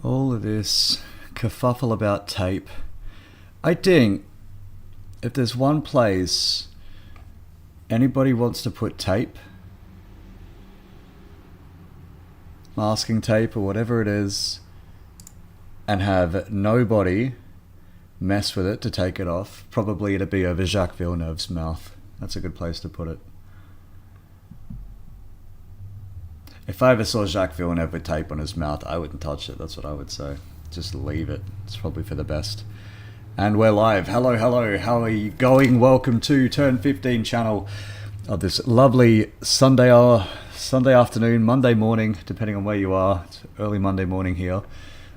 All of this kerfuffle about tape. I think if there's one place anybody wants to put tape, masking tape or whatever it is, and have nobody mess with it to take it off, probably it'd be over Jacques Villeneuve's mouth. That's a good place to put it. If I ever saw Jacques Villeneuve with tape on his mouth, I wouldn't touch it. That's what I would say. Just leave it. It's probably for the best. And we're live. Hello, hello. How are you going? Welcome to Turn15 channel of this lovely Sunday afternoon, Monday morning, depending on where you are. It's early Monday morning here.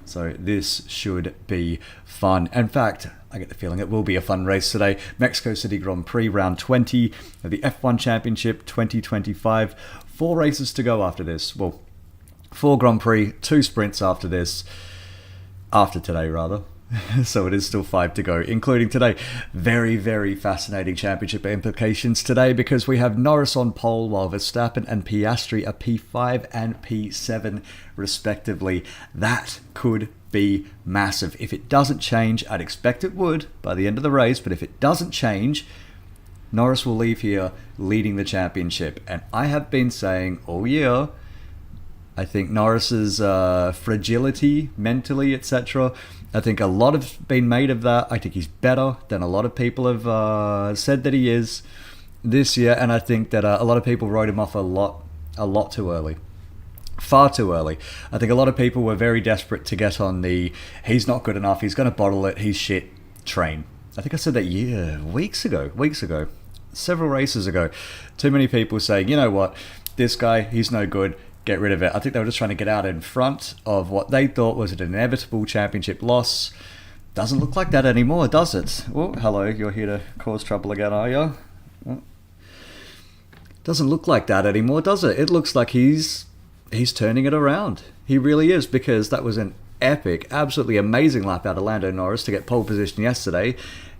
So this should be fun. In fact, I get the feeling it will be a fun race today. Mexico City Grand Prix, round 20 of the F1 Championship 2025. 4 races to go after this. Well, 4 Grand Prix, 2 sprints after this. After today, rather. So it is still 5 to go, including today. Very, very fascinating championship implications today because we have Norris on pole while Verstappen and Piastri are P5 and P7 respectively. That could be massive. If it doesn't change, I'd expect it would by the end of the race, but if it doesn't change, Norris will leave here leading the championship. And I have been saying all year, I think Norris's fragility, mentally, etc., I think a lot has been made of that. I think he's better than a lot of people have said that he is this year. And I think that a lot of people wrote him off a lot too early. Far too early. I think a lot of people were very desperate to get on the he's not good enough, he's going to bottle it, he's shit train. I think I said that weeks ago, several races ago. Too many people saying, you know what, this guy, he's no good, get rid of it. I think they were just trying to get out in front of what they thought was an inevitable championship loss. Doesn't look like that anymore, does it? Oh, hello, you're here to cause trouble again, are you? Oh. Doesn't look like that anymore, does it? It looks like he's turning it around. He really is, because that was an epic, absolutely amazing lap out of Lando Norris to get pole position yesterday.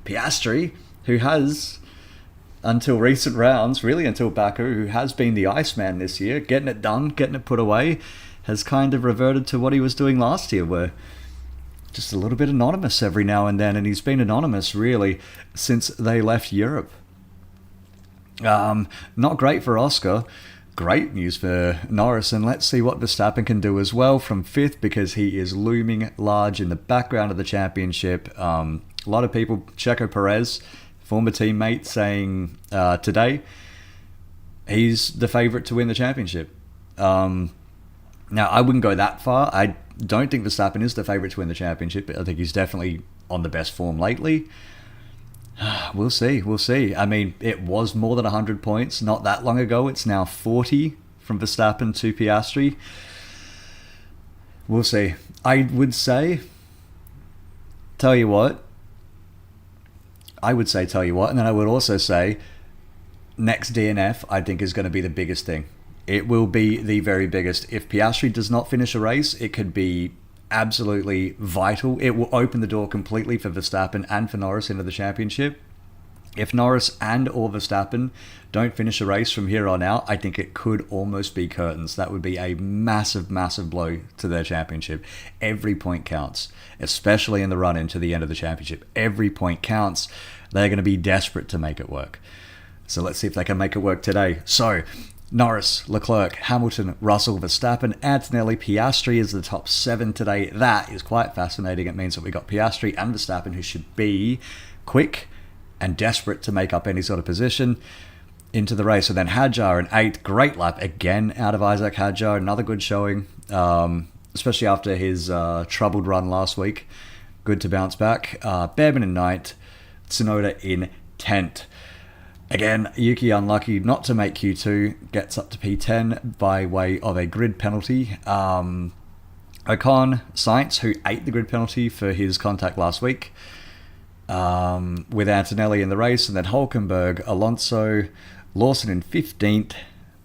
Piastri, who has, until recent rounds, really until Baku, who has been the Iceman this year, getting it done, getting it put away, has kind of reverted to what he was doing last year, where just a little bit anonymous every now and then, and he's been anonymous really since they left Europe. Not great for Oscar. Great news for Norris, and let's see what Verstappen can do as well from 5th, because he is looming large in the background of the championship. A lot of people, Checo Perez, former teammate, saying today he's the favourite to win the championship. Now, I wouldn't go that far. I don't think Verstappen is the favourite to win the championship, but I think he's definitely on the best form lately. We'll see. I mean, it was more than 100 points not that long ago. It's now 40 from Verstappen to Piastri. We'll see. I would say, tell you what, and then I would also say, next DNF, I think, is going to be the biggest thing. It will be the very biggest. If Piastri does not finish a race, it could be absolutely vital. It will open the door completely for Verstappen and for Norris into the championship. If Norris and or Verstappen don't finish a race from here on out, I think it could almost be curtains. That would be a massive, massive blow to their championship. Every point counts, especially in the run into the end of the championship. Every point counts. They're going to be desperate to make it work. So let's see if they can make it work today. So Norris, Leclerc, Hamilton, Russell, Verstappen, Antonelli, Piastri is the top 7 today. That is quite fascinating. It means that we got Piastri and Verstappen, who should be quick and desperate to make up any sort of position into the race. And then Hadjar in 8th, great lap again out of Isaac Hadjar, another good showing, especially after his troubled run last week. Good to bounce back. Behrman in 9th, Tsunoda in 10th. Again, Yuki unlucky not to make Q2, gets up to P10 by way of a grid penalty. Ocon, Sainz, who ate the grid penalty for his contact last week, with Antonelli in the race, and then Hulkenberg, Alonso, Lawson in 15th,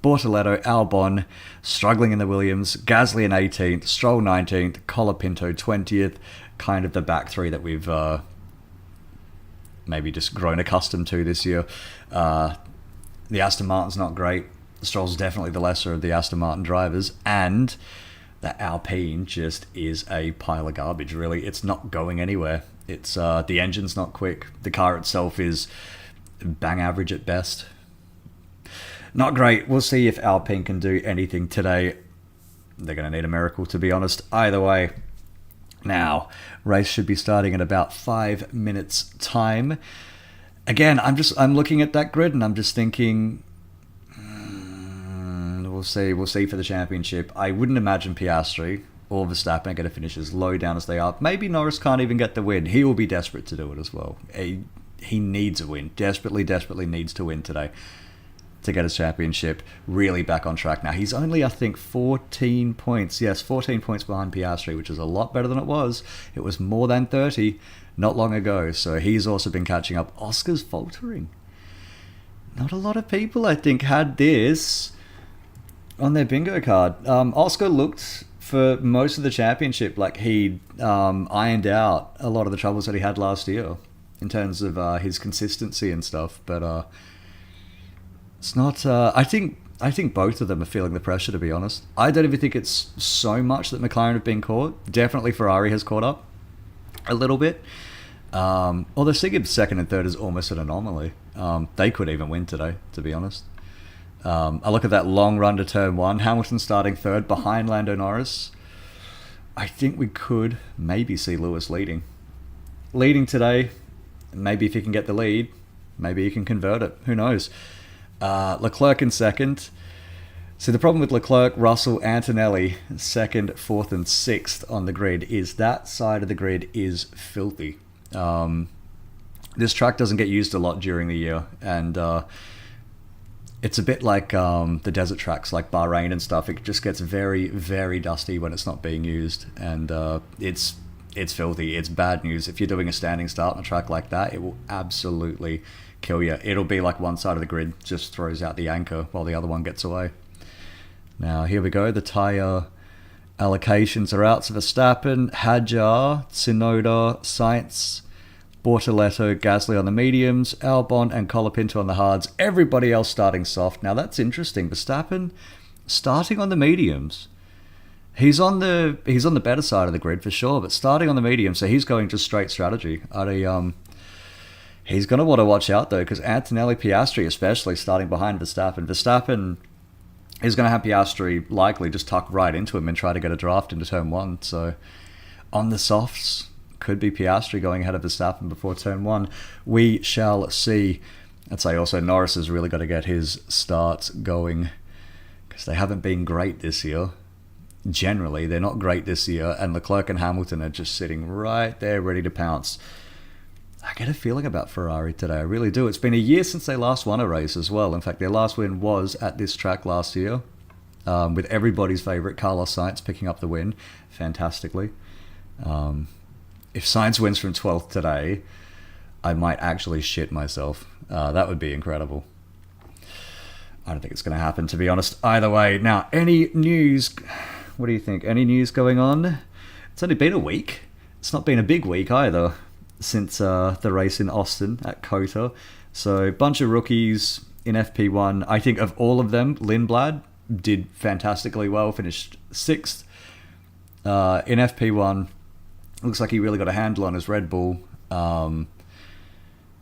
Bortoletto, Albon, struggling in the Williams, Gasly in 18th, Stroll 19th, Colapinto 20th, kind of the back 3 that we've maybe just grown accustomed to this year. The Aston Martin's not great. Stroll's definitely the lesser of the Aston Martin drivers, and that Alpine just is a pile of garbage, really. It's not going anywhere. It's the engine's not quick. The car itself is bang average at best. Not great. We'll see if Alpine can do anything today. They're going to need a miracle, to be honest. Either way, now, race should be starting in about 5 minutes time. Again, I'm looking at that grid and I'm just thinking, we'll see for the championship. I wouldn't imagine Piastri or Verstappen are going to finish as low down as they are. Maybe Norris can't even get the win. He will be desperate to do it as well. He needs a win. Desperately needs to win today to get his championship really back on track. Now, he's only, I think, 14 points. Yes, 14 points behind Piastri, which is a lot better than it was. It was more than 30 not long ago. So he's also been catching up. Oscar's faltering. Not a lot of people, I think, had this on their bingo card. Oscar looked for most of the championship like he ironed out a lot of the troubles that he had last year in terms of his consistency and stuff. But it's not. I think both of them are feeling the pressure, to be honest. I don't even think it's so much that McLaren have been caught. Definitely Ferrari has caught up a little bit. Although seeing second and third is almost an anomaly. They could even win today, to be honest. I look at that long run to turn one. Hamilton starting third behind Lando Norris. I think we could maybe see Lewis leading today. Maybe if he can get the lead, maybe he can convert it. Who knows? Leclerc in second. So the problem with Leclerc, Russell, Antonelli, second, fourth, and sixth on the grid is that side of the grid is filthy. This track doesn't get used a lot during the year, and it's a bit like the desert tracks like Bahrain and stuff. It just gets very, very dusty when it's not being used, and it's filthy. It's bad news. If you're doing a standing start on a track like that, it will absolutely kill you. It'll be like one side of the grid just throws out the anchor while the other one gets away. Now, here we go. The tyre allocations are out. So Verstappen, Hadjar, Tsunoda, Sainz, Bortoletto, Gasly on the mediums, Albon and Colapinto on the hards. Everybody else starting soft. Now, that's interesting. Verstappen starting on the mediums. He's on the better side of the grid for sure, but starting on the medium, so he's going just straight strategy. He's going to want to watch out, though, because Antonelli, Piastri especially, starting behind Verstappen. Verstappen is going to have Piastri likely just tuck right into him and try to get a draft into turn one. So on the softs, could be Piastri going ahead of Verstappen before turn one. We shall see. I'd say also Norris has really got to get his starts going because they haven't been great this year. Generally, they're not great this year, and Leclerc and Hamilton are just sitting right there ready to pounce. I get a feeling about Ferrari today. I really do. It's been a year since they last won a race as well. In fact, their last win was at this track last year, with everybody's favourite Carlos Sainz picking up the win fantastically. If Sainz wins from 12th today, I might actually shit myself. That would be incredible. I don't think it's going to happen, to be honest. Either way. Now, any news? What do you think? Any news going on? It's only been a week. It's not been a big week either since the race in Austin at COTA. So, bunch of rookies in FP1. I think of all of them, Lindblad did fantastically well, finished 6th. In FP1, looks like he really got a handle on his Red Bull.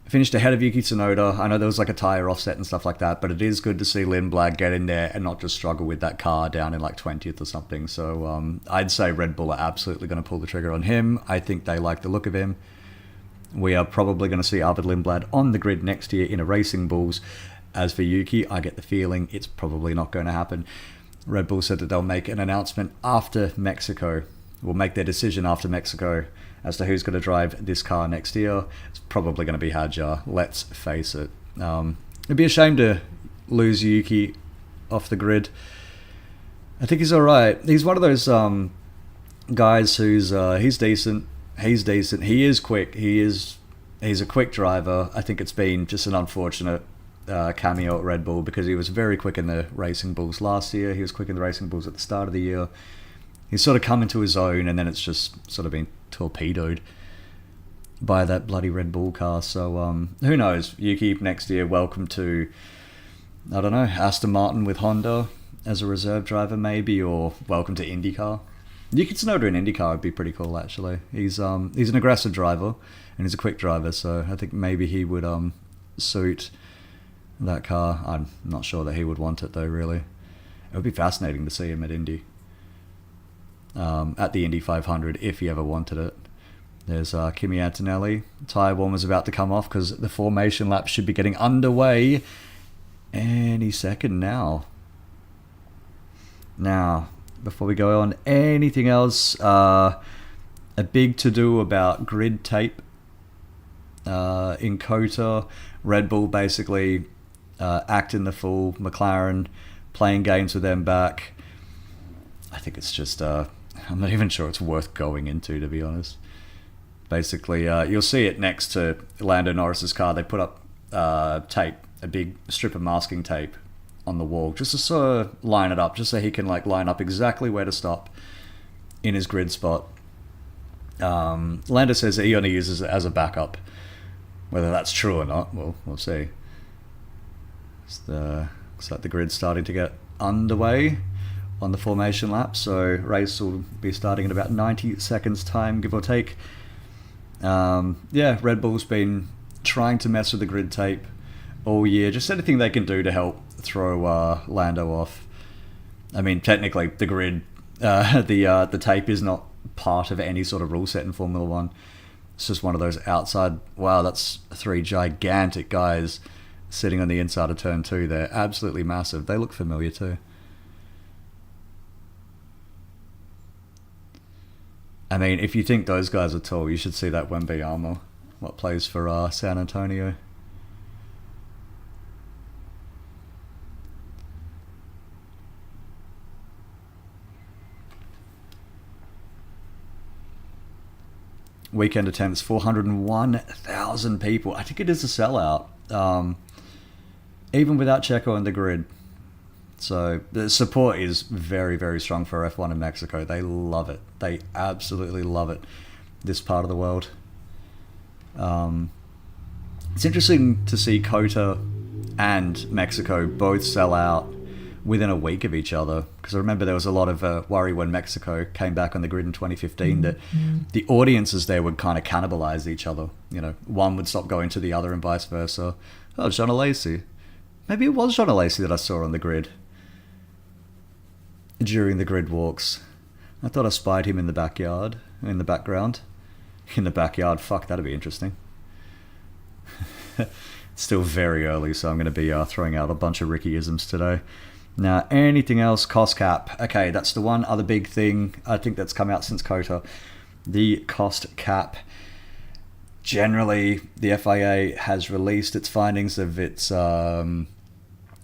Finished ahead of Yuki Tsunoda. I know there was like a tyre offset and stuff like that, but it is good to see Lindblad get in there and not just struggle with that car down in like 20th or something. So I'd say Red Bull are absolutely going to pull the trigger on him. I think they like the look of him. We are probably going to see Arvid Lindblad on the grid next year in a Racing Bulls. As for Yuki, I get the feeling it's probably not going to happen. Red Bull said that they'll make an announcement after Mexico. Will make their decision after Mexico as to who's going to drive this car next year. It's probably going to be Hadjar, let's face it. It'd be a shame to lose Yuki off the grid. I think he's alright. He's one of those guys who's he's decent. He's decent. He is quick. He's a quick driver. I think it's been just an unfortunate cameo at Red Bull because he was very quick in the Racing Bulls last year. He was quick in the Racing Bulls at the start of the year. He's sort of come into his own, and then it's just sort of been torpedoed by that bloody Red Bull car. So who knows? Yuki next year, welcome to, I don't know, Aston Martin with Honda as a reserve driver maybe, or welcome to IndyCar. Yuki Tsunoda in IndyCar would be pretty cool, actually. He's an aggressive driver, and he's a quick driver, so I think maybe he would suit that car. I'm not sure that he would want it, though, really. It would be fascinating to see him at Indy. At the Indy 500, if he ever wanted it. There's Kimi Antonelli. Tyre warmer's about to come off because the formation lap should be getting underway any second now. Now, before we go on, anything else? A big to-do about grid tape in COTA. Red Bull basically acting the fool. McLaren playing games with them back. I think it's just... I'm not even sure it's worth going into, to be honest. Basically, you'll see it next to Lando Norris's car. They put up tape, a big strip of masking tape on the wall, just to sort of line it up, just so he can like line up exactly where to stop in his grid spot. Lando says that he only uses it as a backup. Whether that's true or not, well, we'll see. Looks like the grid's starting to get underway on the formation lap, so race will be starting in about 90 seconds time, give or take. Yeah, Red Bull's been trying to mess with the grid tape all year. Just anything they can do to help throw Lando off. I mean, technically, the grid, the tape is not part of any sort of rule set in Formula One. It's just one of those outside. Wow, that's 3 gigantic guys sitting on the inside of turn 2. They're absolutely massive. They look familiar too. I mean, if you think those guys are tall, you should see that Wembayama, what plays for San Antonio. Weekend attendance, 401,000 people. I think it is a sellout, even without Checo on the grid. So the support is very, very strong for F1 in Mexico. They love it. They absolutely love it, this part of the world. It's interesting to see COTA and Mexico both sell out within a week of each other. Because I remember there was a lot of worry when Mexico came back on the grid in 2015 that the audiences there would kind of cannibalize each other. You know, one would stop going to the other and vice versa. Oh, John Alesi. Maybe it was John Alesi that I saw on the grid during the grid walks. I thought I spied him in the backyard, in the background. In the backyard, fuck, that'd be interesting. It's still very early, so I'm going to be throwing out a bunch of Ricky-isms today. Now, anything else? Cost cap. Okay, that's the one other big thing I think that's come out since COTA. The cost cap. Generally, the FIA has released its findings of its of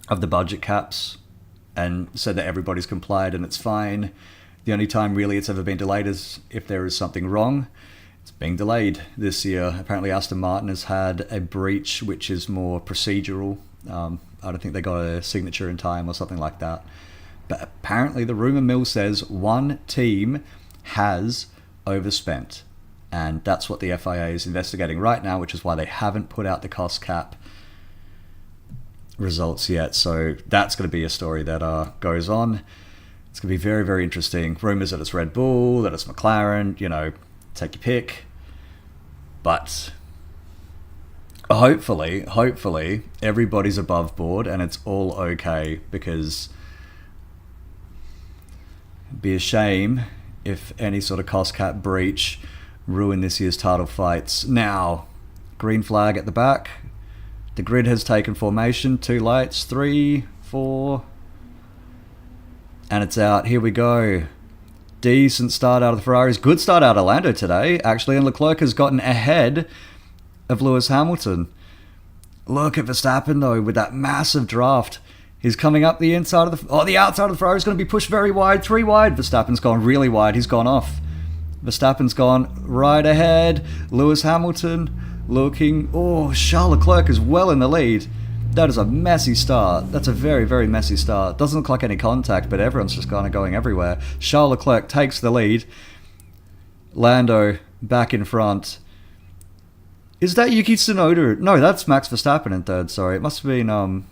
the budget caps and said that everybody's complied and it's fine. The only time really it's ever been delayed is if there is something wrong. It's being delayed this year. Apparently Aston Martin has had a breach which is more procedural. I don't think they got a signature in time or something like that. But apparently the rumour mill says one team has overspent. And that's what the FIA is investigating right now, which is why they haven't put out the cost cap results yet. So that's going to be a story that goes on. It's going to be very, very interesting. Rumours that it's Red Bull, that it's McLaren, you know, take your pick. But hopefully everybody's above board and it's all okay, because it'd be a shame if any sort of cost cap breach ruin this year's title fights. Now, green flag at the back. The grid has taken formation. 2 lights, 3, 4. And it's out. Here we go. Decent start out of the Ferraris. Good start out of Lando today, actually. And Leclerc has gotten ahead of Lewis Hamilton. Look at Verstappen, though, with that massive draft. He's coming up the inside of the outside of the Ferrari is going to be pushed very wide. 3 wide. Verstappen's gone really wide. He's gone off. Verstappen's gone right ahead. Lewis Hamilton looking... Oh, Charles Leclerc is well in the lead. That is a messy start. That's a very, very messy start. Doesn't look like any contact, but everyone's just kind of going everywhere. Charles Leclerc takes the lead. Lando back in front. Is that Yuki Tsunoda? No, that's Max Verstappen in third, sorry. It must have been...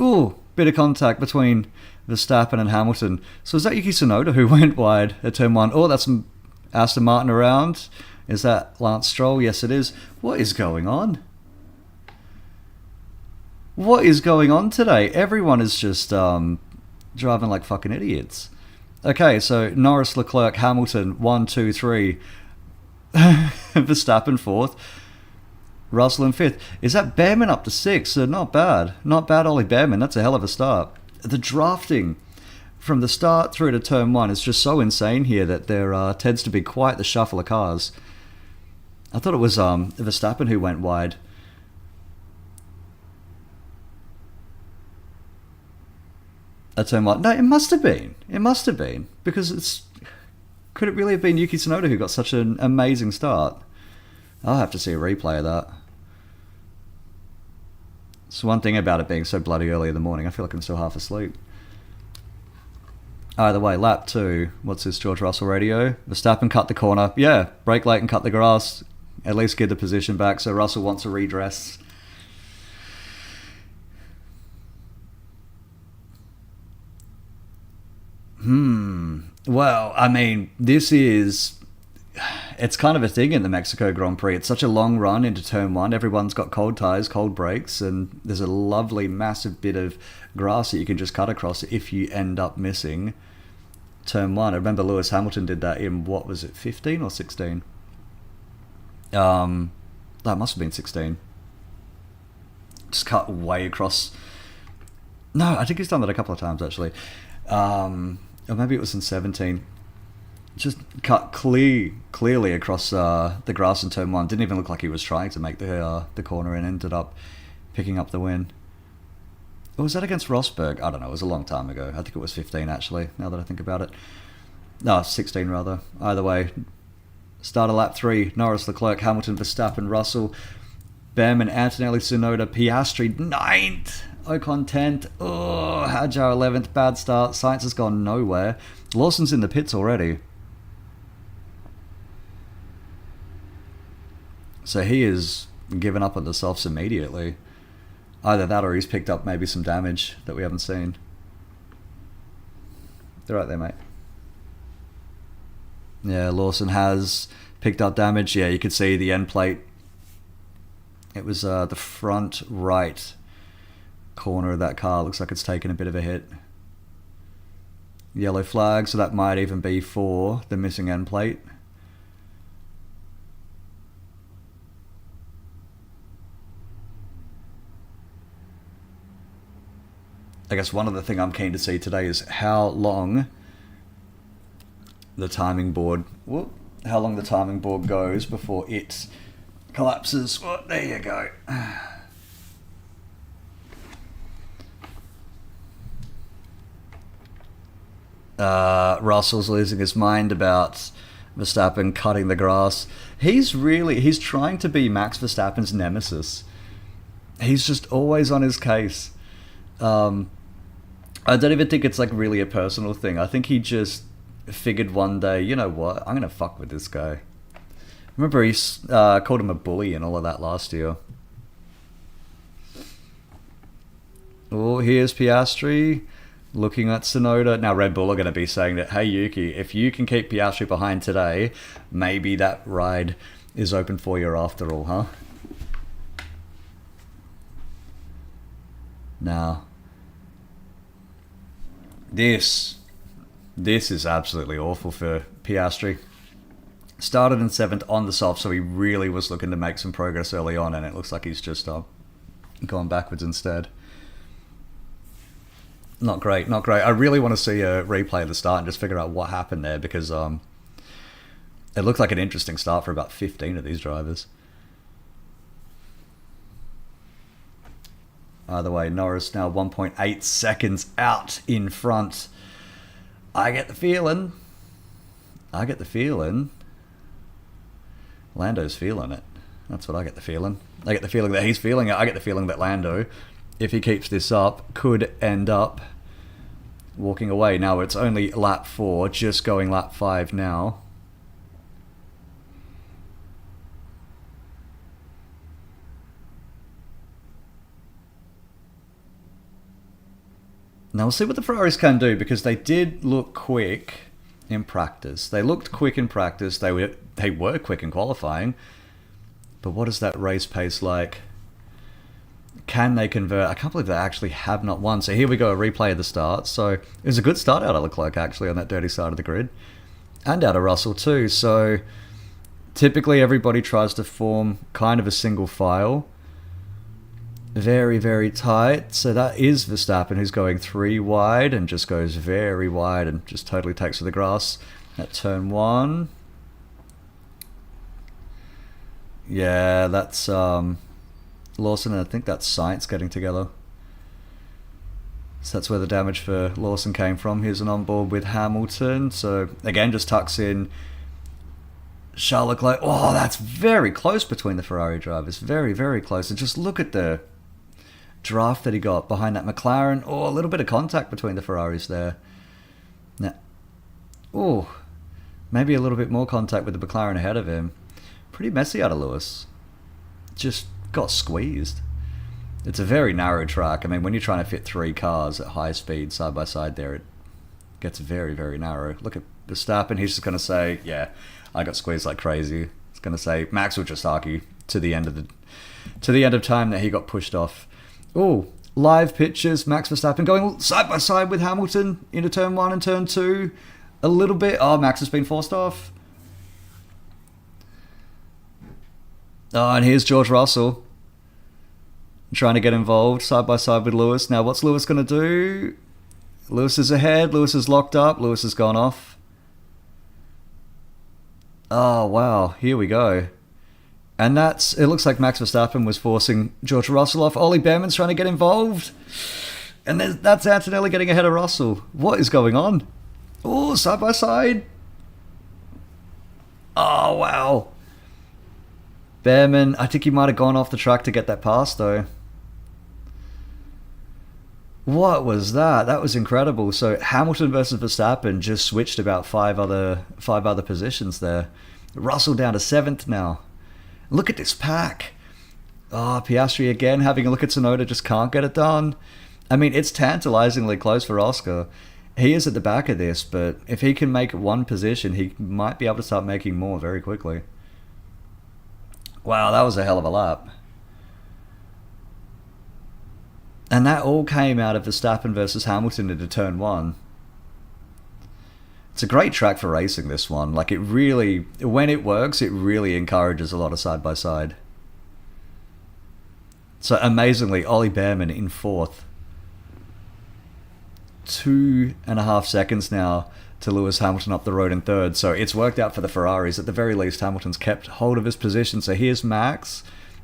Ooh, bit of contact between Verstappen and Hamilton. So is that Yuki Tsunoda who went wide at turn 1? Oh, that's Aston Martin around. Is that Lance Stroll? Yes, it is. What is going on? What is going on today? Everyone is just driving like fucking idiots. Okay, so Norris, Leclerc, Hamilton, 1, 2, 3. Verstappen 4th. Russell in 5th. Is that Behrman up to 6th? So not bad. Not bad, Ollie Behrman. That's a hell of a start. The drafting from the start through to turn 1 is just so insane here that there tends to be quite the shuffle of cars. I thought it was Verstappen who went wide. At turn 1. No, it must have been. It must have been. Because it's... Could it really have been Yuki Tsunoda who got such an amazing start? I'll have to see a replay of that. It's one thing about it being so bloody early in the morning. I feel like I'm still half asleep. Either way, lap 2. What's this George Russell radio? Verstappen cut the corner. Yeah, brake late and cut the grass. At least get the position back. So Russell wants a redress. Well, I mean, this is... It's kind of a thing in the Mexico Grand Prix. It's such a long run into turn 1. Everyone's got cold tyres, cold brakes, and there's a lovely, massive bit of grass that you can just cut across if you end up missing turn 1. I remember Lewis Hamilton did that in, what was it, 15 or 16? That must have been 16. Just cut way across... No, I think he's done that a couple of times, actually. Or maybe it was in 17. Just cut clearly across the grass in turn 1. Didn't even look like he was trying to make the corner and ended up picking up the win. Or was that against Rosberg? I don't know. It was a long time ago. I think it was 15, actually, now that I think about it. No, 16, rather. Either way, start of lap 3. Norris, Leclerc, Hamilton, Verstappen, Russell, Behrman, Antonelli, Tsunoda, Piastri, 9th. Ocon 10th. Oh, Hadjar 11th. Bad start. Sainz has gone nowhere. Lawson's in the pits already. So he has given up on the softs immediately. Either that or he's picked up maybe some damage that we haven't seen. They're right there, mate. Yeah, Lawson has picked up damage. Yeah, you could see the end plate. It was the front right corner of that car. Looks like it's taken a bit of a hit. Yellow flag, so that might even be for the missing end plate. I guess one other thing I'm keen to see today is how long the timing board goes before it collapses. Well, there you go. Russell's losing his mind about Verstappen cutting the grass. He's trying to be Max Verstappen's nemesis. He's just always on his case. I don't even think it's like really a personal thing. I think he just figured one day, you know what, I'm gonna fuck with this guy. Remember he called him a bully and all of that last year. Oh, here's Piastri looking at Tsunoda. Now Red Bull are going to be saying that, hey Yuki, if you can keep Piastri behind today, maybe that ride is open for you after all, huh? Now, this is absolutely awful for Piastri. Started in 7th on the soft, so he really was looking to make some progress early on, and it looks like he's just gone backwards instead. Not great, not great. I really want to see a replay of the start and just figure out what happened there, because it looked like an interesting start for about 15 of these drivers. Either way, Norris now 1.8 seconds out in front. I get the feeling Lando's feeling it. That's what I get the feeling. I get the feeling that he's feeling it. I get the feeling that Lando, if he keeps this up, could end up walking away. Now it's only lap 4, just going lap 5 now. Now we'll see what the Ferraris can do, because they did look quick in practice. They looked quick in practice. They were quick in qualifying. But what is that race pace like? Can they convert? I can't believe they actually have not won. So here we go, a replay of the start. So it was a good start out of Leclerc, actually, on that dirty side of the grid. And out of Russell too. So typically everybody tries to form kind of a single file. Very, very tight. So that is Verstappen, who's going 3 wide and just goes very wide and just totally takes to the grass at turn 1. Yeah, that's Lawson, and I think that's Sainz getting together. So that's where the damage for Lawson came from. Here's an onboard with Hamilton. So again, just tucks in Charles Leclerc. Oh, that's very close between the Ferrari drivers. Very, very close. And just look at the draft that he got behind that McLaren. Oh, a little bit of contact between the Ferraris there. Now, oh, maybe a little bit more contact with the McLaren ahead of him. Pretty messy out of Lewis. Just got squeezed. It's a very narrow track. I mean, when you're trying to fit 3 cars at high speed side by side there, it gets very, very narrow. Look at Verstappen. He's just going to say, yeah, I got squeezed like crazy. He's going to say Max will just argue to the end of time that he got pushed off. Oh, live pictures. Max Verstappen going side by side with Hamilton into turn 1 and turn 2. A little bit. Oh, Max has been forced off. Oh, and here's George Russell trying to get involved side by side with Lewis. Now, what's Lewis going to do? Lewis is ahead. Lewis is locked up. Lewis has gone off. Oh, wow. Here we go. And it looks like Max Verstappen was forcing George Russell off. Ollie Behrman's trying to get involved. And that's Antonelli getting ahead of Russell. What is going on? Oh, side by side. Oh, wow. Behrman, I think he might have gone off the track to get that pass, though. What was that? That was incredible. So Hamilton versus Verstappen just switched about five other positions there. Russell down to 7th now. Look at this pack. Oh, Piastri again having a look at Tsunoda, just can't get it done. I mean, it's tantalizingly close for Oscar. He is at the back of this, but if he can make 1 position, he might be able to start making more very quickly. Wow, that was a hell of a lap. And that all came out of Verstappen versus Hamilton into turn 1. It's a great track for racing, this one. Like, it really, when it works, it really encourages a lot of side-by-side. So, amazingly, Ollie Behrman in 4th. 2.5 seconds now to Lewis Hamilton up the road in 3rd. So, it's worked out for the Ferraris. At the very least, Hamilton's kept hold of his position. So, here's Max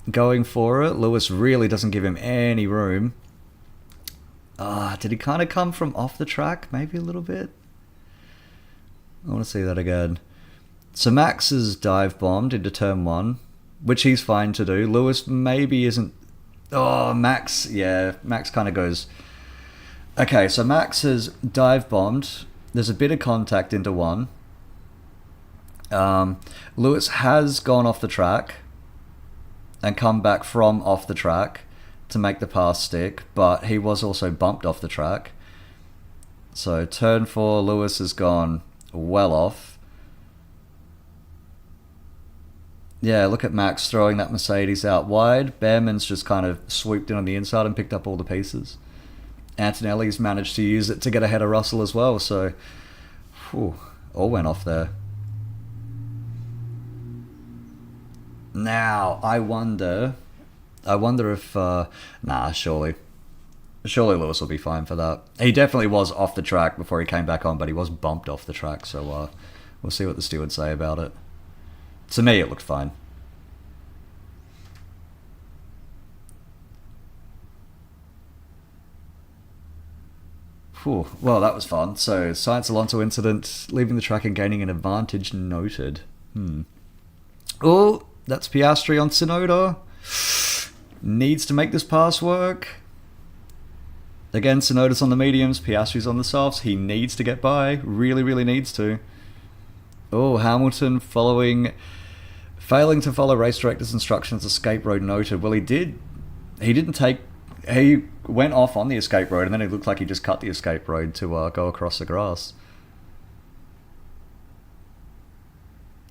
going for it. Lewis really doesn't give him any room. Did he kind of come from off the track? Maybe a little bit? I want to see that again. So Max is dive bombed into turn 1, which he's fine to do. Lewis maybe isn't. Oh, Max. Yeah, Max kind of goes. Okay, so Max has dive bombed. There's a bit of contact into 1. Lewis has gone off the track and come back from off the track to make the pass stick, but he was also bumped off the track. So turn 4, Lewis has gone well off. Yeah, look at Max throwing that Mercedes out wide. Behrman's just kind of swooped in on the inside and picked up all the pieces. Antonelli's managed to use it to get ahead of Russell as well, so all went off there. Now, I wonder if surely Lewis will be fine for that. He definitely was off the track before he came back on, but he was bumped off the track, so we'll see what the stewards say about it. To me, it looked fine. Whew. Well, that was fun. So, Sainz Alonso incident, leaving the track and gaining an advantage noted. Oh, that's Piastri on Tsunoda. Needs to make this pass work. Again, Tsunoda's on the mediums, Piastri's on the softs. He needs to get by. Really, really needs to. Oh, Hamilton failing to follow race director's instructions, escape road noted. Well, he didn't take he went off on the escape road, and then it looked like he just cut the escape road to go across the grass.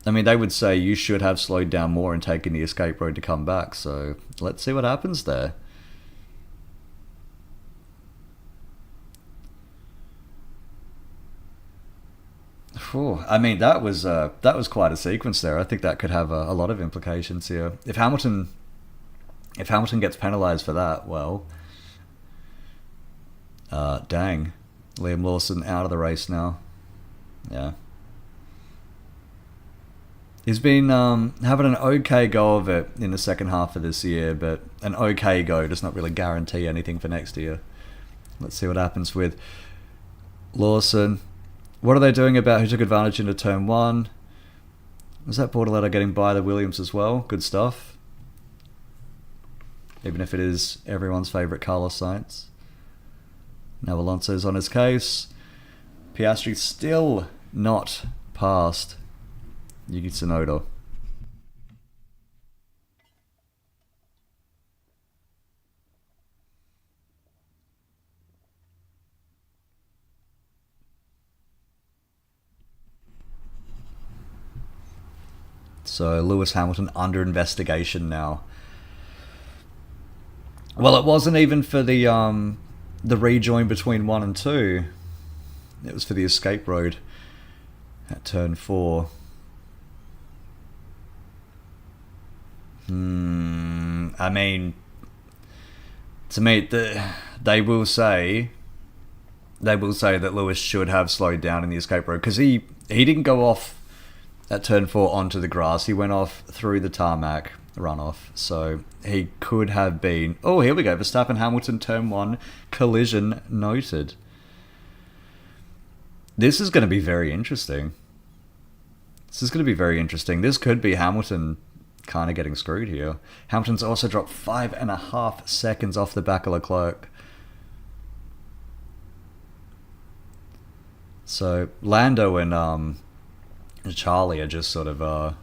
I mean, they would say you should have slowed down more and taken the escape road to come back, so let's see what happens there. Whew. I mean, that was quite a sequence there. I think that could have a lot of implications here. If Hamilton gets penalised for that, well, dang, Liam Lawson out of the race now. Yeah. He's been having an okay go of it in the second half of this year, but an okay go does not really guarantee anything for next year. Let's see what happens with Lawson. What are they doing about who took advantage into turn 1? Was that Bortoletto getting by the Williams as well? Good stuff. Even if it is everyone's favourite Carlos Sainz. Now Alonso's on his case. Piastri still not past Yuki Tsunoda. So Lewis Hamilton under investigation now. Well, it wasn't even for the rejoin between 1 and 2. It was for the escape road at turn 4. I mean, to me, they will say that Lewis should have slowed down in the escape road, because he didn't go off at turn 4 onto the grass. He went off through the tarmac runoff, so he could have been... Oh, here we go. Verstappen Hamilton turn 1 collision noted. This is going to be very interesting. This could be Hamilton kind of getting screwed here. Hamilton's also dropped 5.5 seconds off the back of Leclerc. So Lando and Charlie are just sort of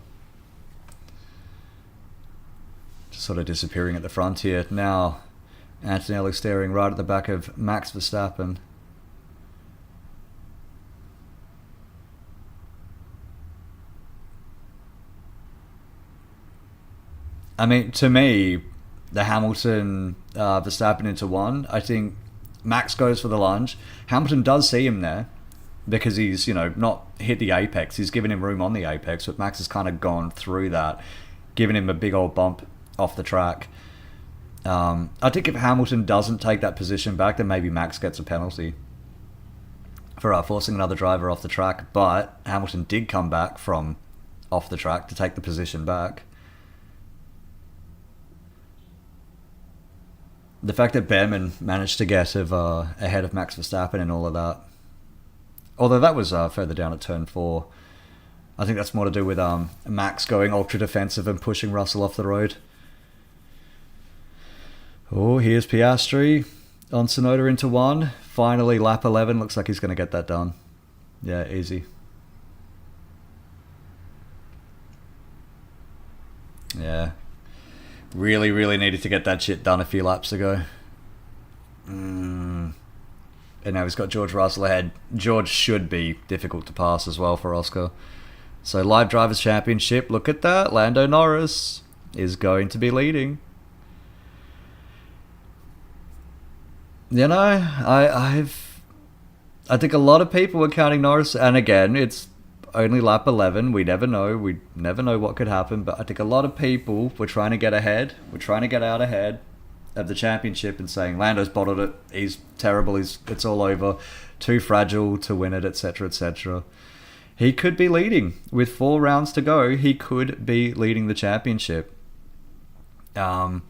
disappearing at the front here. Now Antonelli staring right at the back of Max Verstappen. I mean, to me, the Hamilton Verstappen into 1, I think Max goes for the lunge. Hamilton does see him there because he's, not hit the apex. He's given him room on the apex, but Max has kind of gone through that, giving him a big old bump off the track. I think if Hamilton doesn't take that position back, then maybe Max gets a penalty for forcing another driver off the track. But Hamilton did come back from off the track to take the position back. The fact that Behrman managed to get ahead of Max Verstappen and all of that, although that was further down at turn 4, I think that's more to do with Max going ultra defensive and pushing Russell off the road. Oh, here's Piastri on Tsunoda into 1. Finally, lap 11. Looks like he's going to get that done. Yeah, easy. Yeah. Really, really needed to get that shit done a few laps ago. And now he's got George Russell ahead. George should be difficult to pass as well for Oscar. So Live Drivers' Championship, look at that. Lando Norris is going to be leading. I think a lot of people were counting Norris, and again, it's only lap 11. We never know. We never know what could happen. But I think a lot of people were trying to get ahead. We're trying to get out ahead of the championship and saying Lando's bottled it. He's terrible. It's all over. Too fragile to win it, etc., etc. He could be leading with 4 rounds to go. He could be leading the championship. And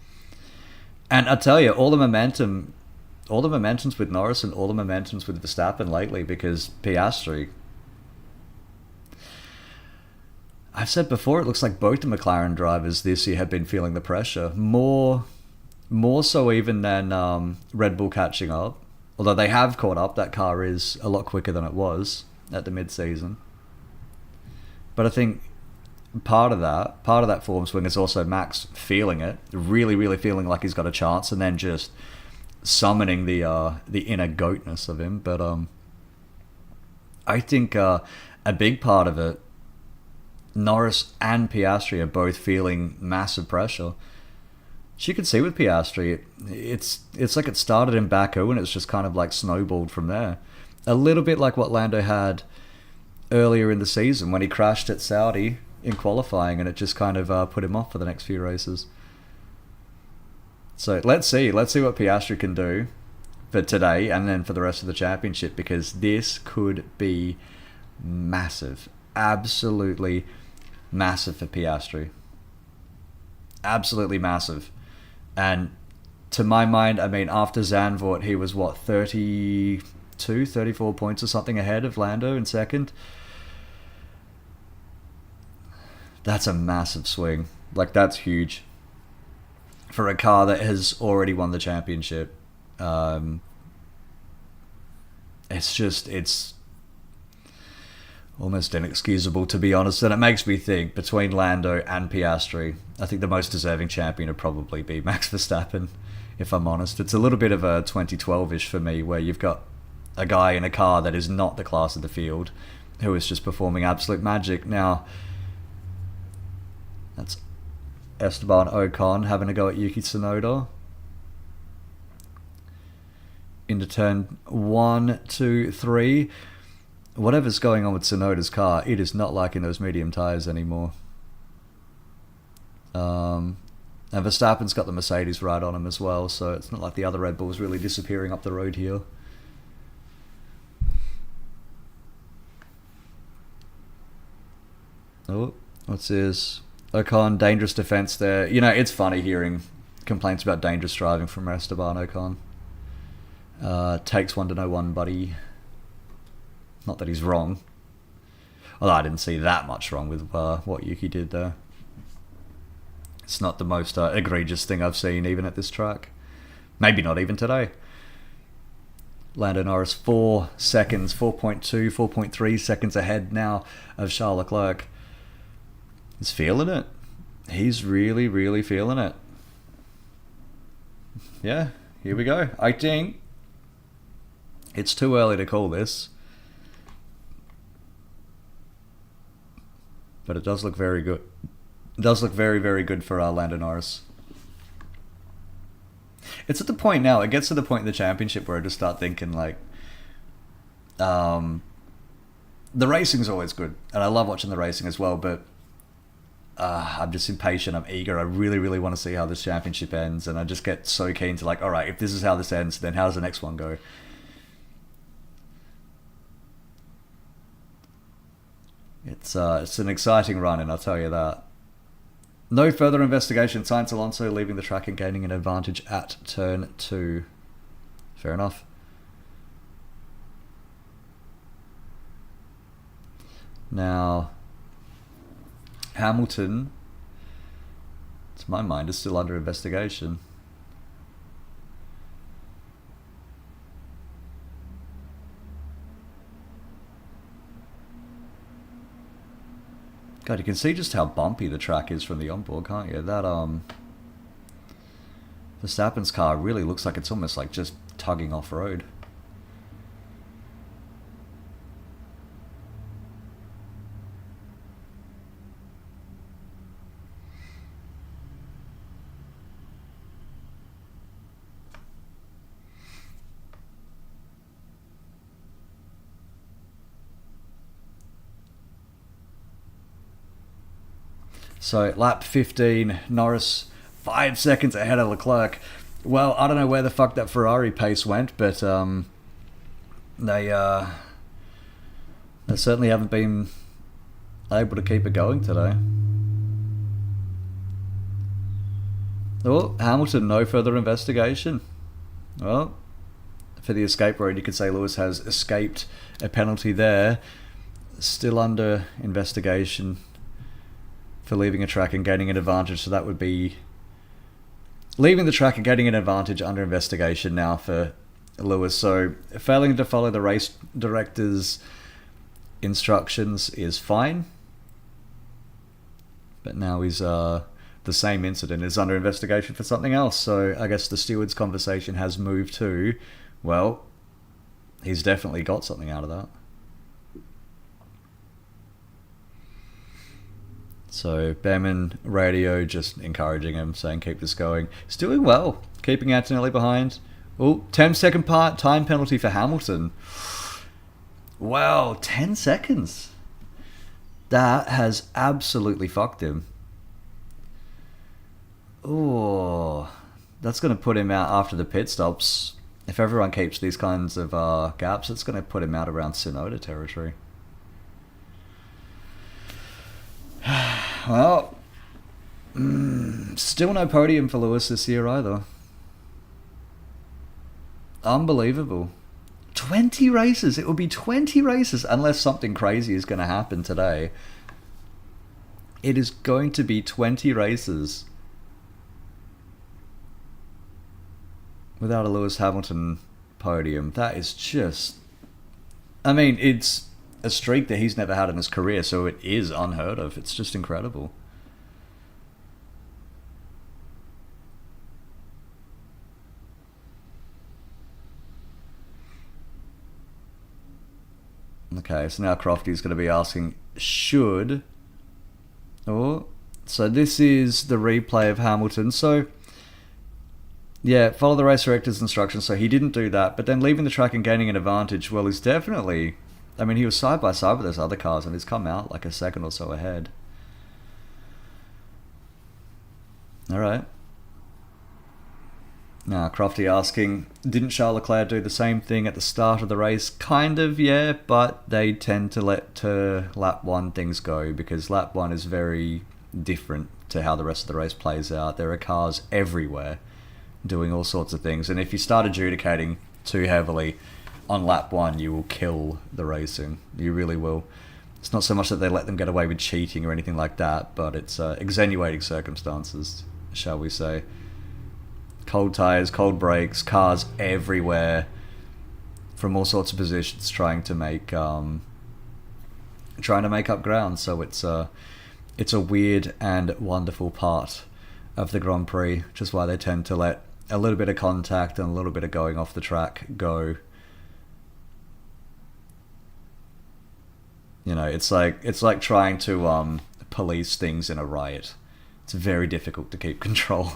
I tell you, all the momentum's with Norris and all the momentum's with Verstappen lately, because Piastri, I've said before, it looks like both the McLaren drivers this year have been feeling the pressure. More so even than Red Bull catching up. Although they have caught up, that car is a lot quicker than it was at the mid-season. But I think part of that form swing is also Max feeling it, really, really feeling like he's got a chance, and then just summoning the inner goatness of him. But I think a big part of it, Norris and Piastri are both feeling massive pressure. You could see with Piastri, it's like it started in Baku and it's just kind of like snowballed from there. A little bit like what Lando had earlier in the season when he crashed at Saudi in qualifying, and it just kind of put him off for the next few races. So let's see what Piastri can do for today and then for the rest of the championship, because this could be massive, absolutely massive for Piastri, absolutely massive. And to my mind, I mean, after Zandvoort, he was what, 32, 34 points or something ahead of Lando in second. That's a massive swing. Like, that's huge for a car that has already won the championship. It's almost inexcusable, to be honest. And it makes me think, between Lando and Piastri, I think the most deserving champion would probably be Max Verstappen, if I'm honest. It's a little bit of a 2012-ish for me, where you've got a guy in a car that is not the class of the field who is just performing absolute magic. Now, that's Esteban Ocon having a go at Yuki Tsunoda. Into turn 1, 2, 3. Whatever's going on with Tsunoda's car, it is not liking those medium tyres anymore. And Verstappen's got the Mercedes right on him as well, so it's not like the other Red Bull's really disappearing up the road here. Oh, what's this? Ocon, dangerous defense there. You know, it's funny hearing complaints about dangerous driving from Esteban Ocon. Takes one to know one, buddy. Not that he's wrong. Although I didn't see that much wrong with what Yuki did there. It's not the most egregious thing I've seen, even at this track. Maybe not even today. Lando Norris 4 seconds, 4.2, 4.3 seconds ahead now of Charles Leclerc. He's feeling it. He's really, really feeling it. Yeah, here we go. I think it's too early to call this, but it does look very good. It does look very, very good for Lando Norris. It's at the point now, it gets to the point in the championship where I just start thinking, like, the racing's always good, and I love watching the racing as well, but I'm just impatient, I'm eager, I really, really want to see how this championship ends, and I just get so keen to, like, alright, if this is how this ends, then how does the next one go? It's an exciting run, and I'll tell you that. No further investigation. Sainz Alonso leaving the track and gaining an advantage at turn 2. Fair enough. Now, Hamilton, to my mind, is still under investigation. God, you can see just how bumpy the track is from the onboard, can't you? That Verstappen's car really looks like it's almost like just tugging off-road. So, lap 15, Norris 5 seconds ahead of Leclerc. Well, I don't know where the fuck that Ferrari pace went, but they certainly haven't been able to keep it going today. Oh, Hamilton, no further investigation. Well, for the escape road, you could say Lewis has escaped a penalty there. Still under investigation for leaving a track and gaining an advantage, so that would be leaving the track and getting an advantage under investigation now for Lewis. So failing to follow the race director's instructions is fine, but now he's the same incident is under investigation for something else. So I guess the stewards conversation has moved to, well, he's definitely got something out of that. So Behrman radio just encouraging him, saying keep this going. He's doing well, keeping Antonelli behind. Oh, 10-second time penalty for Hamilton. Wow, 10 seconds. That has absolutely fucked him. Oh, that's going to put him out after the pit stops. If everyone keeps these kinds of gaps, it's going to put him out around Tsunoda territory. Well, still no podium for Lewis this year either. Unbelievable. 20 races. It will be 20 races unless something crazy is going to happen today. It is going to be 20 races without a Lewis Hamilton podium. That is just... I mean, it's a streak that he's never had in his career, so it is unheard of. It's just incredible. Okay, so now Crofty's going to be asking, should... Oh, so this is the replay of Hamilton. So, yeah, follow the race director's instructions. So he didn't do that, but then leaving the track and gaining an advantage, well, he's definitely... I mean, he was side by side with those other cars, and he's come out like a second or so ahead. All right. Now, Crofty asking, didn't Charles Leclerc do the same thing at the start of the race? Kind of, yeah, but they tend to let lap 1 things go, because lap 1 is very different to how the rest of the race plays out. There are cars everywhere doing all sorts of things, and if you start adjudicating too heavily on lap 1, you will kill the racing. You really will. It's not so much that they let them get away with cheating or anything like that, but it's extenuating circumstances, shall we say. Cold tyres, cold brakes, cars everywhere from all sorts of positions trying to make up ground. So it's a weird and wonderful part of the Grand Prix, which is why they tend to let a little bit of contact and a little bit of going off the track go. You know, it's like trying to police things in a riot. It's very difficult to keep control.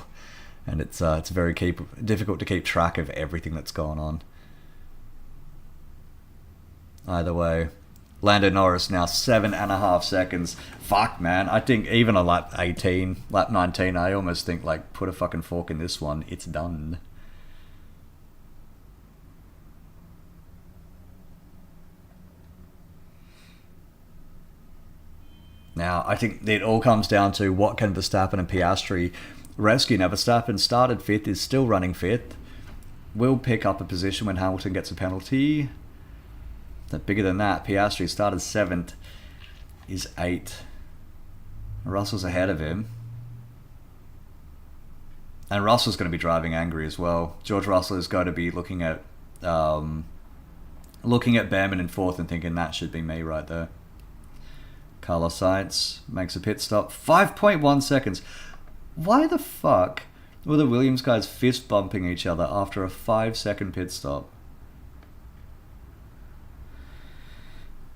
And it's very difficult to keep track of everything that's going on. Either way, Lando Norris now 7.5 seconds. Fuck, man. I think even a lap 18, lap 19, I almost think, like, put a fucking fork in this one. It's done. Now, I think it all comes down to what can Verstappen and Piastri rescue. Now, Verstappen started 5th, is still running 5th. Will pick up a position when Hamilton gets a penalty. But bigger than that, Piastri started 7th, is 8th. Russell's ahead of him. And Russell's going to be driving angry as well. George Russell is going to be looking at Behrman in 4th and thinking that should be me right there. Carlos Sainz makes a pit stop. 5.1 seconds. Why the fuck were the Williams guys fist bumping each other after a 5-second pit stop?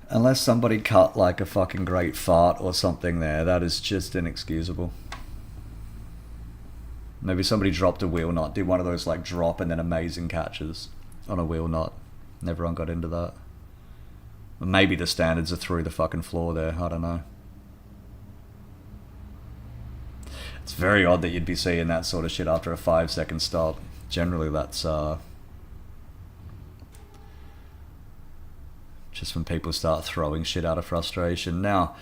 Unless somebody cut like a fucking great fart or something there, that is just inexcusable. Maybe somebody dropped a wheel nut, did one of those like drop and then amazing catches on a wheel nut. And everyone got into that. Maybe the standards are through the fucking floor there, I don't know. It's very odd that you'd be seeing that sort of shit after a 5-second stop. Generally that's just when people start throwing shit out of frustration. Now,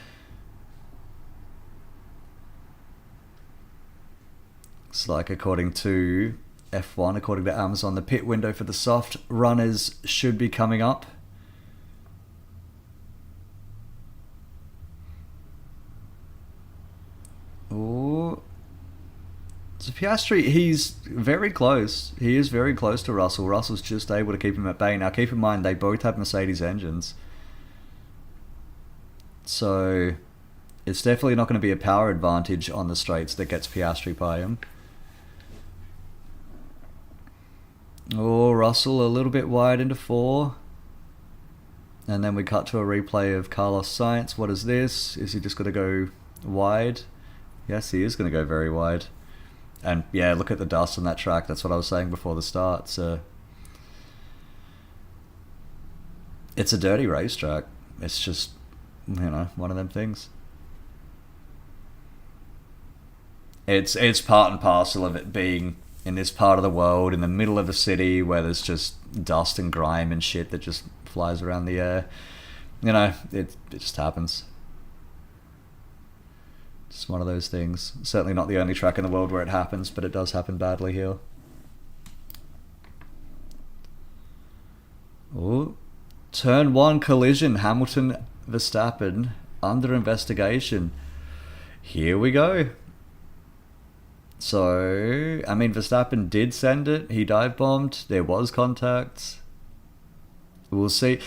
it's like according to F1, according to Amazon, the pit window for the soft runners should be coming up. Oh, so Piastri, he's very close. He is very close to Russell. Russell's just able to keep him at bay. Now, keep in mind, they both have Mercedes engines. So, It's definitely not going to be a power advantage on the straights that gets Piastri by him. Oh, Russell a little bit wide into 4. And then we cut to a replay of Carlos Sainz. What is this? Is he just going to go wide? Yes, he is going to go very wide. And yeah, look at the dust on that track. That's what I was saying before the start. So it's a dirty racetrack. It's just, one of them things. It's part and parcel of it being in this part of the world, in the middle of the city, where there's just dust and grime and shit that just flies around the air. It just happens. It's one of those things. Certainly not the only track in the world where it happens, but it does happen badly here. Ooh. Turn 1 collision. Hamilton, Verstappen, under investigation. Here we go. So, Verstappen did send it. He dive bombed. There was contact. We'll see.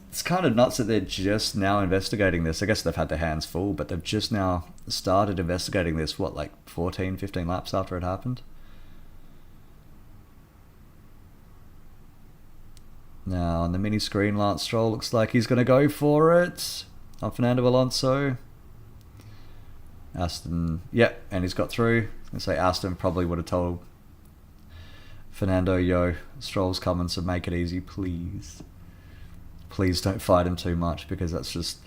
It's kind of nuts that they're just now investigating this. I guess they've had their hands full, but they've just now started investigating this, 14, 15 laps after it happened? Now, on the mini screen, Lance Stroll looks like he's going to go for it. On Fernando Alonso. Aston, and he's got through. I was going to say Aston probably would have told Fernando, yo, Stroll's coming, so make it easy, please. Please don't fight him too much, because that's just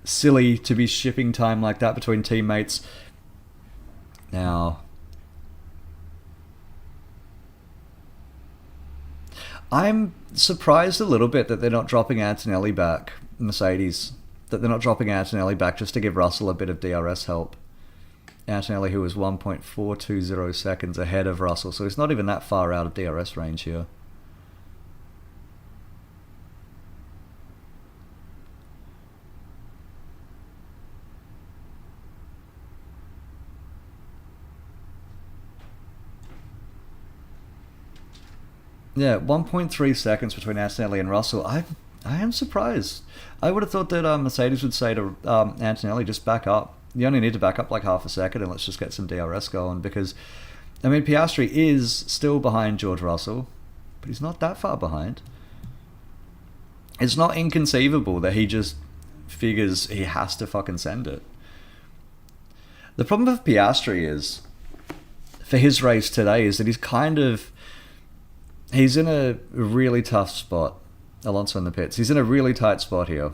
silly to be shipping time like that between teammates. Now, I'm surprised a little bit that they're not dropping Antonelli back, Mercedes. That they're not dropping Antonelli back just to give Russell a bit of DRS help. Antonelli, who was 1.420 seconds ahead of Russell, so he's not even that far out of DRS range here. Yeah, 1.3 seconds between Antonelli and Russell. I am surprised. I would have thought that Mercedes would say to Antonelli, just back up. You only need to back up like half a second and let's just get some DRS going, because, Piastri is still behind George Russell, but he's not that far behind. It's not inconceivable that he just figures he has to fucking send it. The problem with Piastri is, for his race today, is that he's in a really tough spot. Alonso in the pits. He's in a really tight spot here.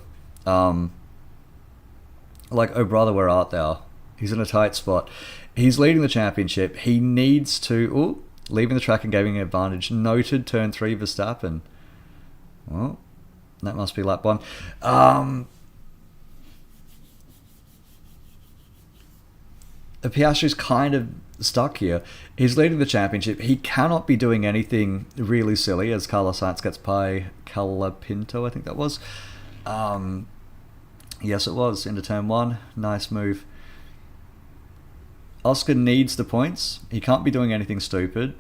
Oh brother, where art thou? He's in a tight spot. He's leading the championship. He needs to... leaving the track and gaining an advantage. Noted turn 3 Verstappen. Well, that must be lap 1. Piastri's kind of stuck here. He's leading the championship. He cannot be doing anything really silly as Carlos Sainz gets by Calapinto, I think that was. Yes, it was, into turn 1. Nice move. Oscar needs the points. He can't be doing anything stupid.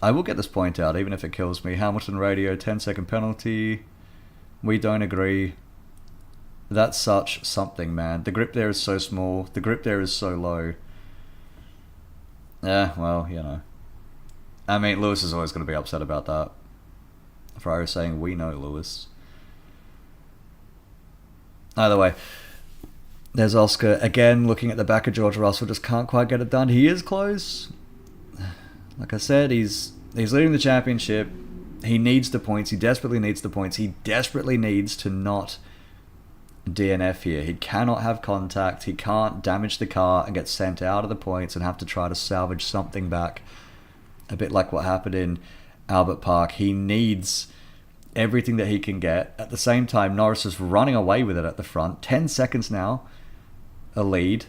I will get this point out, even if it kills me. Hamilton radio, 10-second penalty. We don't agree. That's such something, man. The grip there is so small. The grip there is so low. Yeah, well, Lewis is always going to be upset about that. Ferrari saying, we know, Lewis. Either way, there's Oscar again looking at the back of George Russell, just can't quite get it done. He is close. Like I said, he's leading the championship. He needs the points. He desperately needs the points. He desperately needs to not DNF here. He cannot have contact. He can't damage the car and get sent out of the points and have to try to salvage something back. A bit like what happened in Albert Park. He needs everything that he can get. At the same time, Norris is running away with it at the front. 10 seconds now, a lead.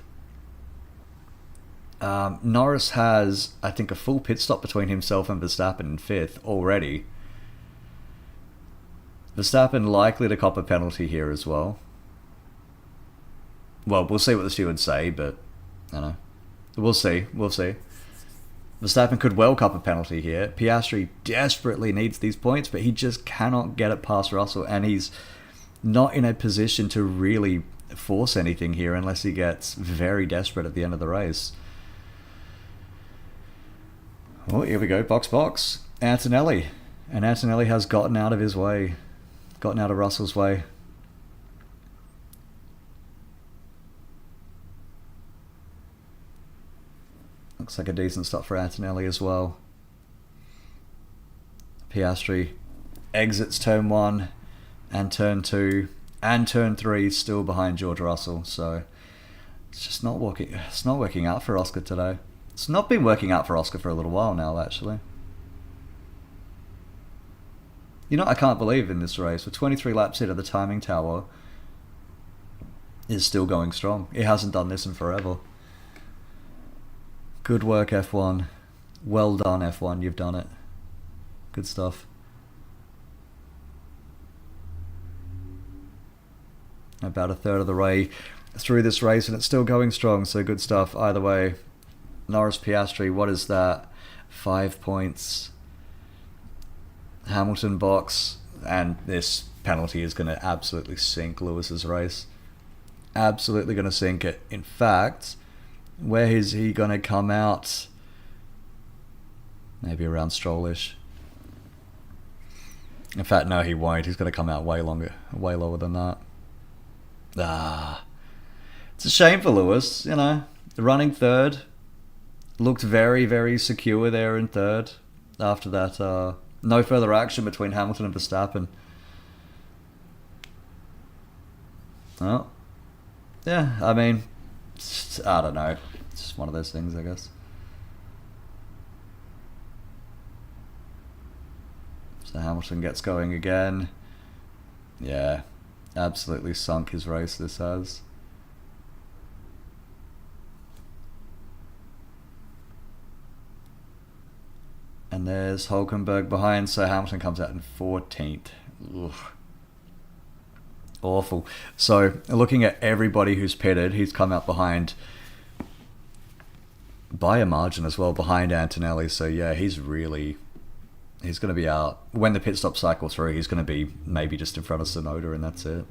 Norris has, I think, a full pit stop between himself and Verstappen in 5th already. Verstappen likely to cop a penalty here as well. Well, we'll see what the stewards say, but I don't know. We'll see. Verstappen could well cop a penalty here. Piastri desperately needs these points, but he just cannot get it past Russell, and he's not in a position to really force anything here unless he gets very desperate at the end of the race. Oh, here we go, box. Antonelli. And Antonelli has gotten out of his way. Gotten out of Russell's way. Looks like a decent stop for Antonelli as well. Piastri exits turn 1 and turn 2 and turn 3 still behind George Russell, so it's just not working. It's not working out for Oscar today. It's not been working out for Oscar for a little while now, actually. You know, I can't believe in this race, with 23 laps into the timing tower, is still going strong. It hasn't done this in forever. Good work, F1. Well done, F1. You've done it. Good stuff. About a third of the way through this race, and it's still going strong, so good stuff. Either way, Norris, Piastri, what is that? 5 points. Hamilton box, and this penalty is going to absolutely sink Lewis's race. Absolutely going to sink it. In fact, where is he going to come out? Maybe around Strollish. In fact, no, he won't. He's going to come out way lower than that. It's a shame for Lewis, you know. Running third. Looked very, very secure there in third. After that, no further action between Hamilton and Verstappen. Oh. Yeah, I mean, I don't know. It's just one of those things, I guess. So Hamilton gets going again. Yeah, absolutely sunk his race, this has. And there's Hulkenberg behind, so Hamilton comes out in 14th. Ugh. Awful. So, looking at everybody who's pitted, he's come out behind, by a margin as well, behind Antonelli. So yeah, he's going to be out. When the pit stop cycle through, he's going to be maybe just in front of Tsunoda, and that's it.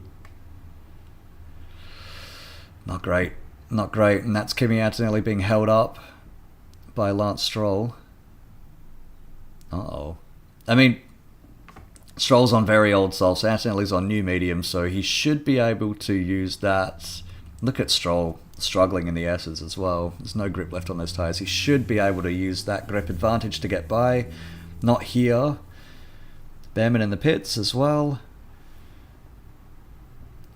Not great. Not great. And that's Kimi Antonelli being held up by Lance Stroll. Uh-oh. I mean, Stroll's on very old softs, Antonelli's on new medium, so he should be able to use that. Look at Stroll struggling in the S's as well. There's no grip left on those tyres. He should be able to use that grip advantage to get by. Not here. Behrman in the pits as well.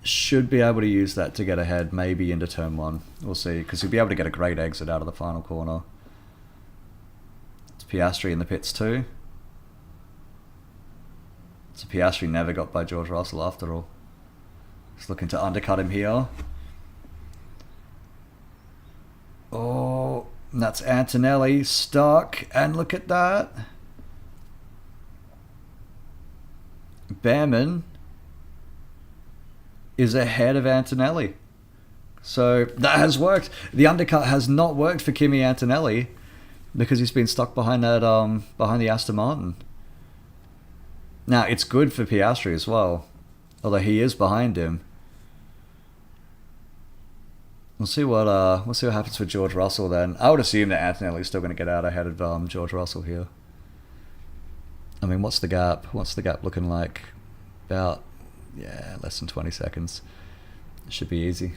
Should be able to use that to get ahead, maybe into turn 1. We'll see, because he'll be able to get a great exit out of the final corner. It's Piastri in the pits too. So Piastri never got by George Russell after all. He's looking to undercut him here. Oh, that's Antonelli stuck, and look at that. Behrman is ahead of Antonelli. So that has worked. The undercut has not worked for Kimi Antonelli because he's been stuck behind that behind the Aston Martin. Now it's good for Piastri as well, although he is behind him. We'll see what happens with George Russell then. I would assume that Antonelli's still going to get out ahead of George Russell here. I mean, what's the gap? What's the gap looking like? About, yeah, less than 20 seconds. It should be easy.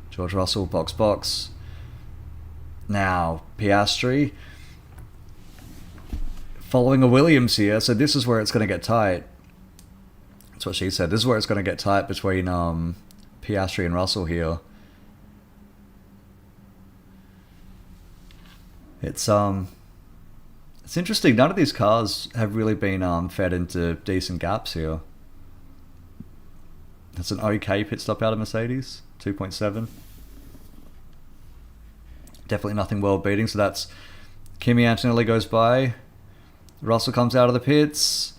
George Russell, box. Now, Piastri following a Williams here, so this is where it's going to get tight. That's what she said. This is where it's going to get tight between Piastri and Russell here. It's interesting. None of these cars have really been fed into decent gaps here. That's an okay pit stop out of Mercedes, 2.7. Definitely nothing world beating. So that's Kimi Antonelli goes by. Russell comes out of the pits.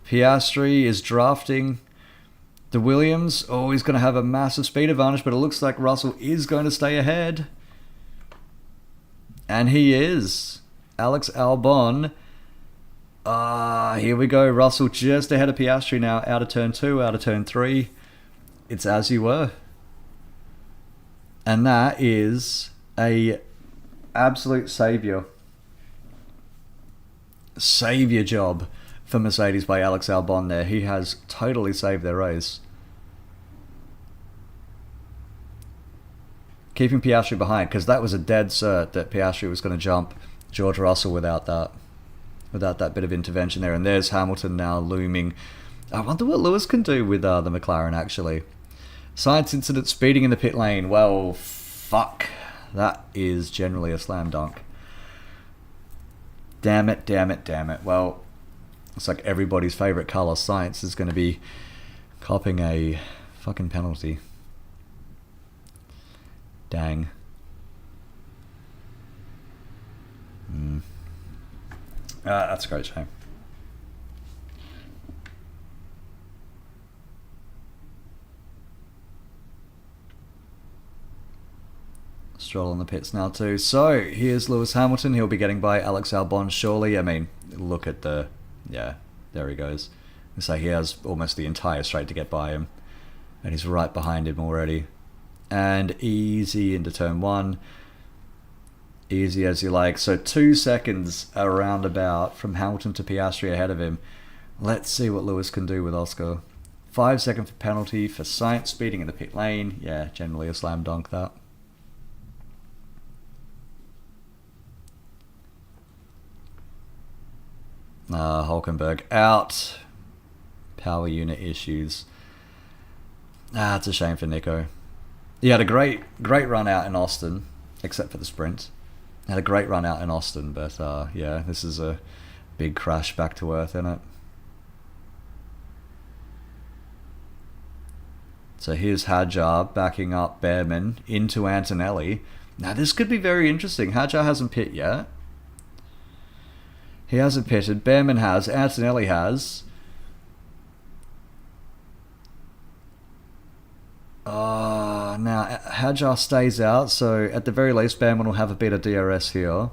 Piastri is drafting the Williams. Oh, he's going to have a massive speed advantage, but it looks like Russell is going to stay ahead. And he is. Alex Albon. Here we go. Russell just ahead of Piastri now. Out of turn 2, out of turn 3. It's As You Were. And that is a absolute savior job for Mercedes by Alex Albon there. He has totally saved their race. Keeping Piastri behind, because that was a dead cert that Piastri was going to jump George Russell without that bit of intervention there. And there's Hamilton now looming. I wonder what Lewis can do with the McLaren, actually. Science incident, speeding in the pit lane. Well, fuck. That is generally a slam dunk. Damn it. Well, it's like everybody's favourite colour, Science, is going to be copping a fucking penalty. Dang. That's a great shame. Stroll on the pits now too. So here's Lewis Hamilton. He'll be getting by Alex Albon surely. I mean, look at the... Yeah, there he goes. So he has almost the entire straight to get by him. And he's right behind him already. And easy into turn 1. Easy as you like. So 2 seconds around about from Hamilton to Piastri ahead of him. Let's see what Lewis can do with Oscar. 5 second for penalty for Sainz speeding in the pit lane. Yeah, generally a slam dunk that. Hulkenberg out. Power unit issues. It's a shame for Nico. He had a great run out in Austin, except for the sprint. Had a great run out in Austin, but yeah, this is a big crash back to earth, isn't it? So here's Hadjar backing up Behrman into Antonelli. Now this could be very interesting. Hadjar hasn't pit yet. He hasn't pitted. Behrman has. Antonelli has. Now Hadjar stays out, so at the very least Behrman will have a bit of DRS here.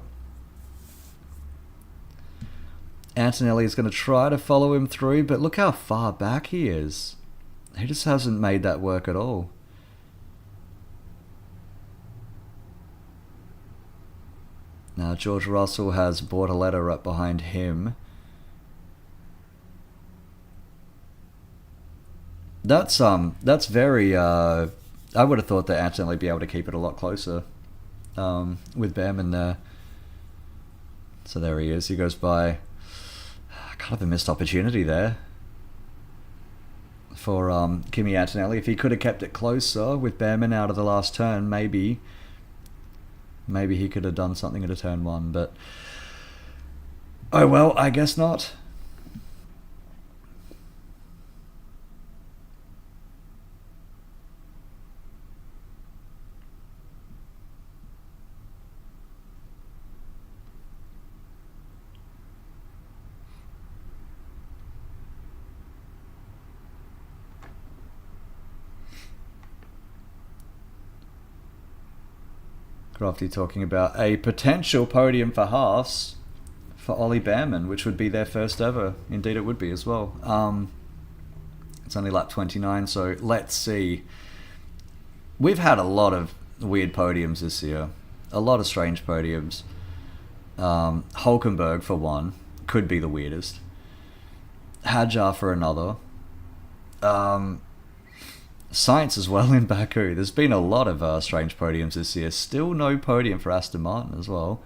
Antonelli is going to try to follow him through, but look how far back he is. He just hasn't made that work at all. Now George Russell has Bortoleto right behind him. That's very I would have thought that Antonelli would be able to keep it a lot closer with Behrman there. So there he is. He goes by. Kind of a missed opportunity there for Kimi Antonelli. If he could have kept it closer with Behrman out of the last turn, maybe he could have done something at a turn 1, but oh well, I guess not. Crofty talking about a potential podium for Haas for Ollie Behrman, which would be their first ever. Indeed it would be as well. It's only lap 29, so let's see. We've had a lot of weird podiums this year. A lot of strange podiums. Hulkenberg, for one, could be the weirdest. Hadjar for another. Science as well in Baku. There's been a lot of strange podiums this year. Still no podium for Aston Martin as well.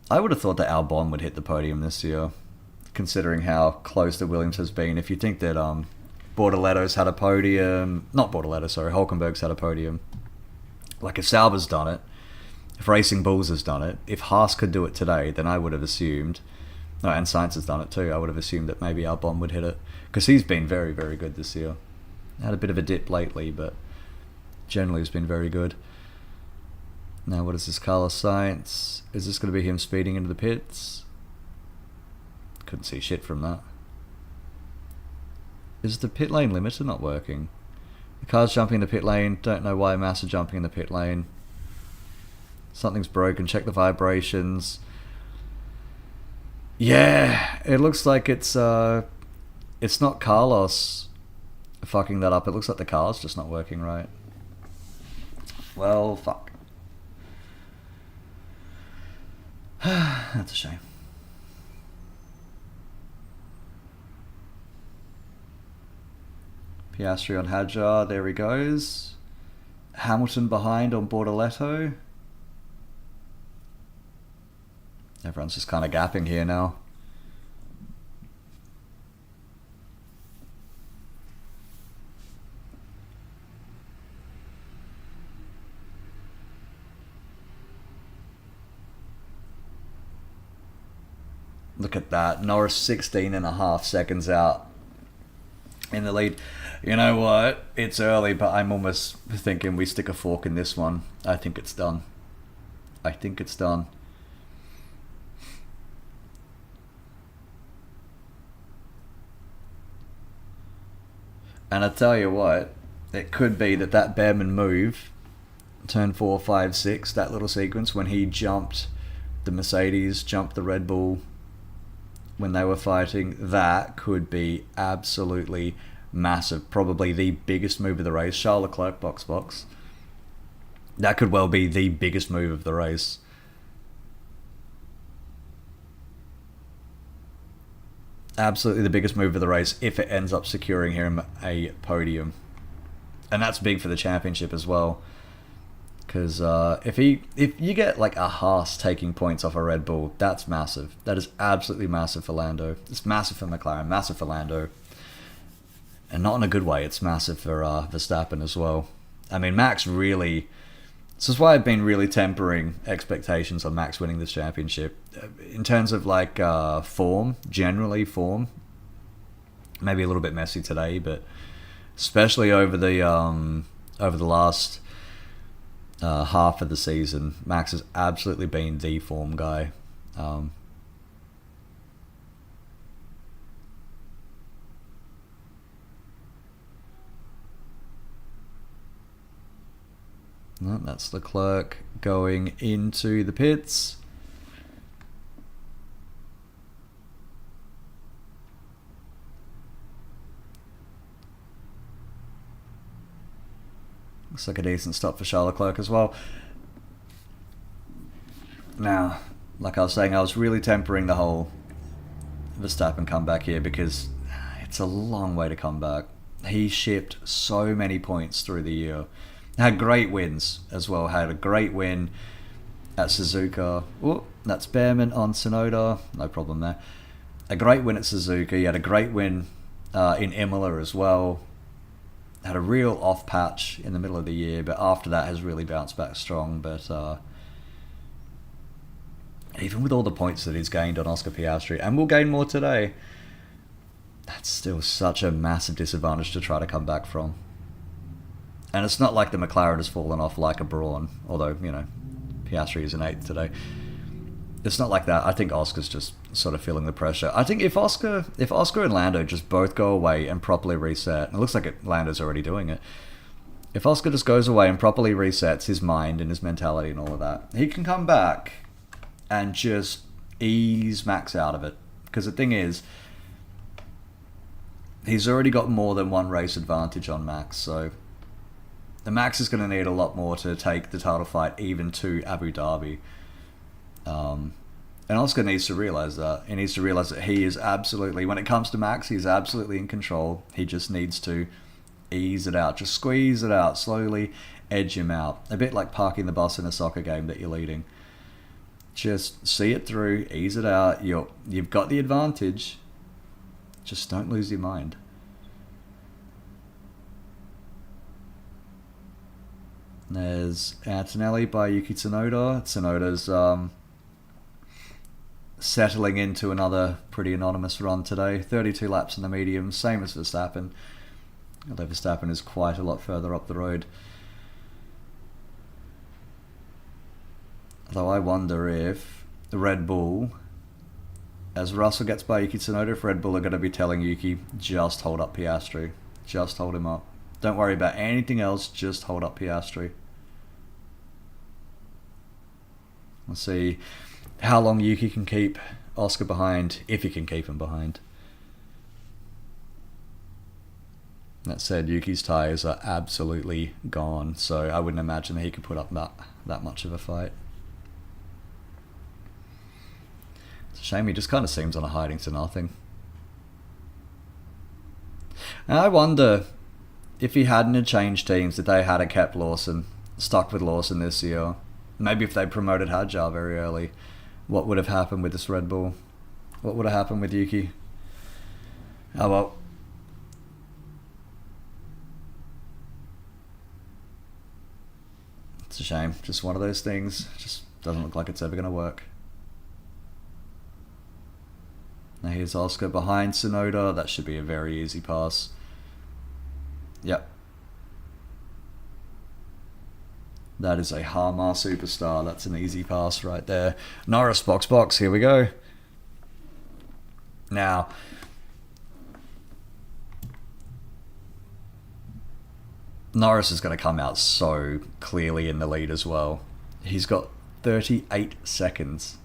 I would have thought that Albon would hit the podium this year, considering how close the Williams has been. If you think that Bortoleto's had a podium... Not Bortoleto, sorry. Hulkenberg's had a podium. Like if Sauber's done it, if Racing Bulls has done it, if Haas could do it today, then I would have assumed... No, and Sainz has done it too. I would have assumed that maybe Albon would hit it. Because he's been very, very good this year. Had a bit of a dip lately, but generally has been very good. Now, what is this Carlos Sainz? Is this going to be him speeding into the pits? Couldn't see shit from that. Is the pit lane limiter not working? The car's jumping in the pit lane. Don't know why Massa jumping in the pit lane. Something's broken. Check the vibrations. Yeah, it looks like it's It's not Carlos fucking that up. It looks like the car's just not working right. Well, fuck. That's a shame. Piastri on Hadjar, there he goes. Hamilton behind on Bortoletto. Everyone's just kind of gapping here now. Look at that. Norris 16.5 seconds out in the lead. You know what? It's early, but I'm almost thinking we stick a fork in this one. I think it's done. I think it's done. And I tell you what, it could be that Behrman move, turn 4, 5, 6, that little sequence when he jumped the Mercedes, jumped the Red Bull when they were fighting, that could be absolutely massive. Probably the biggest move of the race. Charles Leclerc, box. That could well be the biggest move of the race. Absolutely the biggest move of the race if it ends up securing him a podium. And that's big for the championship as well. Because if you get like a Haas taking points off a Red Bull, that's massive. That is absolutely massive for Lando. It's massive for McLaren, massive for Lando. And not in a good way, it's massive for Verstappen as well. I mean, Max really... This is why I've been really tempering expectations on Max winning this championship. In terms of like form, generally form, maybe a little bit messy today, but especially over the last half of the season, Max has absolutely been the form guy. No, that's Leclerc going into the pits. Looks like a decent stop for Charles Leclerc as well. Now, like I was saying, I was really tempering the whole Verstappen comeback here because it's a long way to come back. He shipped so many points through the year. Had great wins as well. Had a great win at Suzuka. Oh, that's Behrman on Tsunoda. No problem there. A great win at Suzuka. He had a great win in Imola as well. Had a real off patch in the middle of the year, but after that has really bounced back strong. But even with all the points that he's gained on Oscar Piastri, and will gain more today, that's still such a massive disadvantage to try to come back from. And it's not like the McLaren has fallen off like a Brawn, although, you know, Piastri is in 8th today. It's not like that. I think Oscar's just sort of feeling the pressure. I think if Oscar and Lando just both go away and properly reset, and it looks like Lando's already doing it, if Oscar just goes away and properly resets his mind and his mentality and all of that, he can come back and just ease Max out of it. Because the thing is, he's already got more than one race advantage on Max, so... The Max is going to need a lot more to take the title fight even to Abu Dhabi. And Oscar needs to realise that. He needs to realise that he is absolutely, when it comes to Max, he's absolutely in control. He just needs to ease it out. Just squeeze it out slowly, edge him out. A bit like parking the bus in a soccer game that you're leading. Just see it through, ease it out. You've got the advantage. Just don't lose your mind. There's Antonelli by Yuki Tsunoda. Tsunoda's settling into another pretty anonymous run today. 32 laps in the medium, same as Verstappen. Although Verstappen is quite a lot further up the road. Though I wonder if the Red Bull, as Russell gets by Yuki Tsunoda, if Red Bull are going to be telling Yuki, just hold up Piastri. Just hold him up. Don't worry about anything else, just hold up Piastri. Let's see how long Yuki can keep Oscar behind, if he can keep him behind. That said, Yuki's tyres are absolutely gone, so I wouldn't imagine that he could put up that much of a fight. It's a shame he just kind of seems on a hiding to nothing. And I wonder if he hadn't changed teams, if they had kept Lawson, stuck with Lawson this year, maybe if they promoted Hadjar very early, what would have happened with this Red Bull? What would have happened with Yuki? Oh well. It's a shame. Just one of those things. Just doesn't look like it's ever going to work. Now here's Oscar behind Tsunoda. That should be a very easy pass. Yep. That is a Harmar superstar. That's an easy pass right there. Norris box. Here we go. Now, Norris is going to come out so clearly in the lead as well. He's got 38 seconds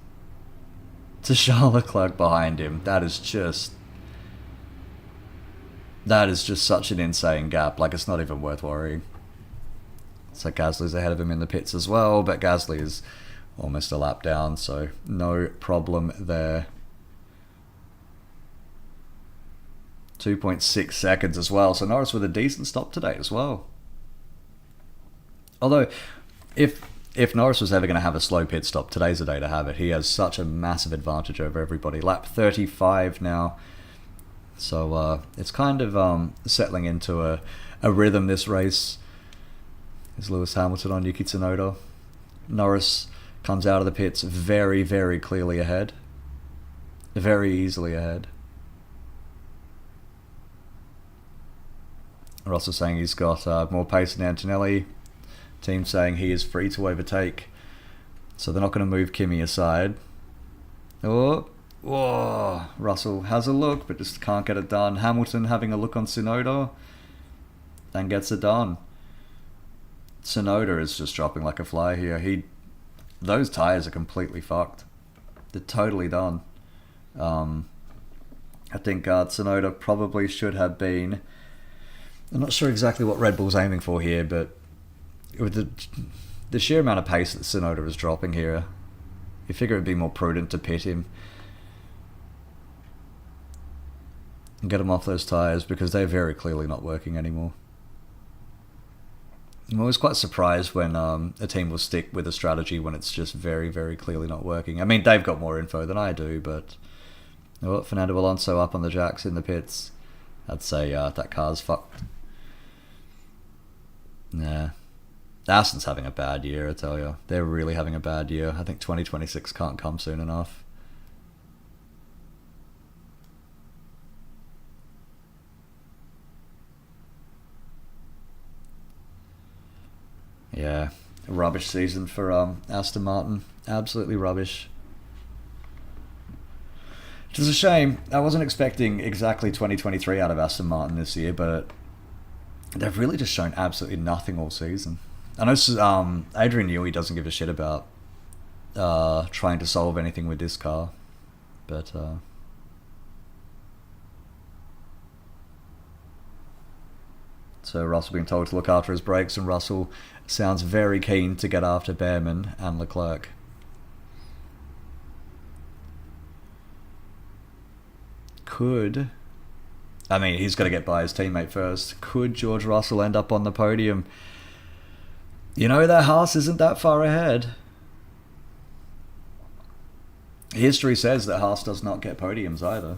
to Charles Leclerc behind him. That is just such an insane gap. Like, it's not even worth worrying. So Gasly's ahead of him in the pits as well, but Gasly is almost a lap down, so no problem there. 2.6 seconds as well, so Norris with a decent stop today as well. Although, if Norris was ever going to have a slow pit stop, today's the day to have it. He has such a massive advantage over everybody. Lap 35 now. So it's kind of settling into a rhythm, this race. Is Lewis Hamilton on Yuki Tsunoda. Norris comes out of the pits very, very clearly ahead. Very easily ahead. Russell saying he's got more pace than Antonelli. Team saying he is free to overtake. So they're not going to move Kimi aside. Oh, whoa. Russell has a look, but just can't get it done. Hamilton having a look on Tsunoda. And gets it done. Tsunoda is just dropping like a fly here. Those tyres are completely fucked. They're totally done. I think Tsunoda probably should have been... I'm not sure exactly what Red Bull's aiming for here, but with the sheer amount of pace that Tsunoda is dropping here, you figure it'd be more prudent to pit him and get him off those tyres, because they're very clearly not working anymore. I'm always quite surprised when a team will stick with a strategy when it's just very, very clearly not working. I mean, they've got more info than I do, but Fernando Alonso up on the jacks in the pits. I'd say that car's fucked. Nah. Aston's having a bad year, I tell you. They're really having a bad year. I think 2026 can't come soon enough. Yeah, a rubbish season for Aston Martin. Absolutely rubbish. Which is a shame. I wasn't expecting exactly 2023 out of Aston Martin this year, but they've really just shown absolutely nothing all season. I know Adrian Newey doesn't give a shit about trying to solve anything with this car, but so Russell being told to look after his brakes, and Russell sounds very keen to get after Behrman and Leclerc. He's got to get by his teammate first. Could George Russell end up on the podium? You know, that Haas isn't that far ahead. History says that Haas does not get podiums either.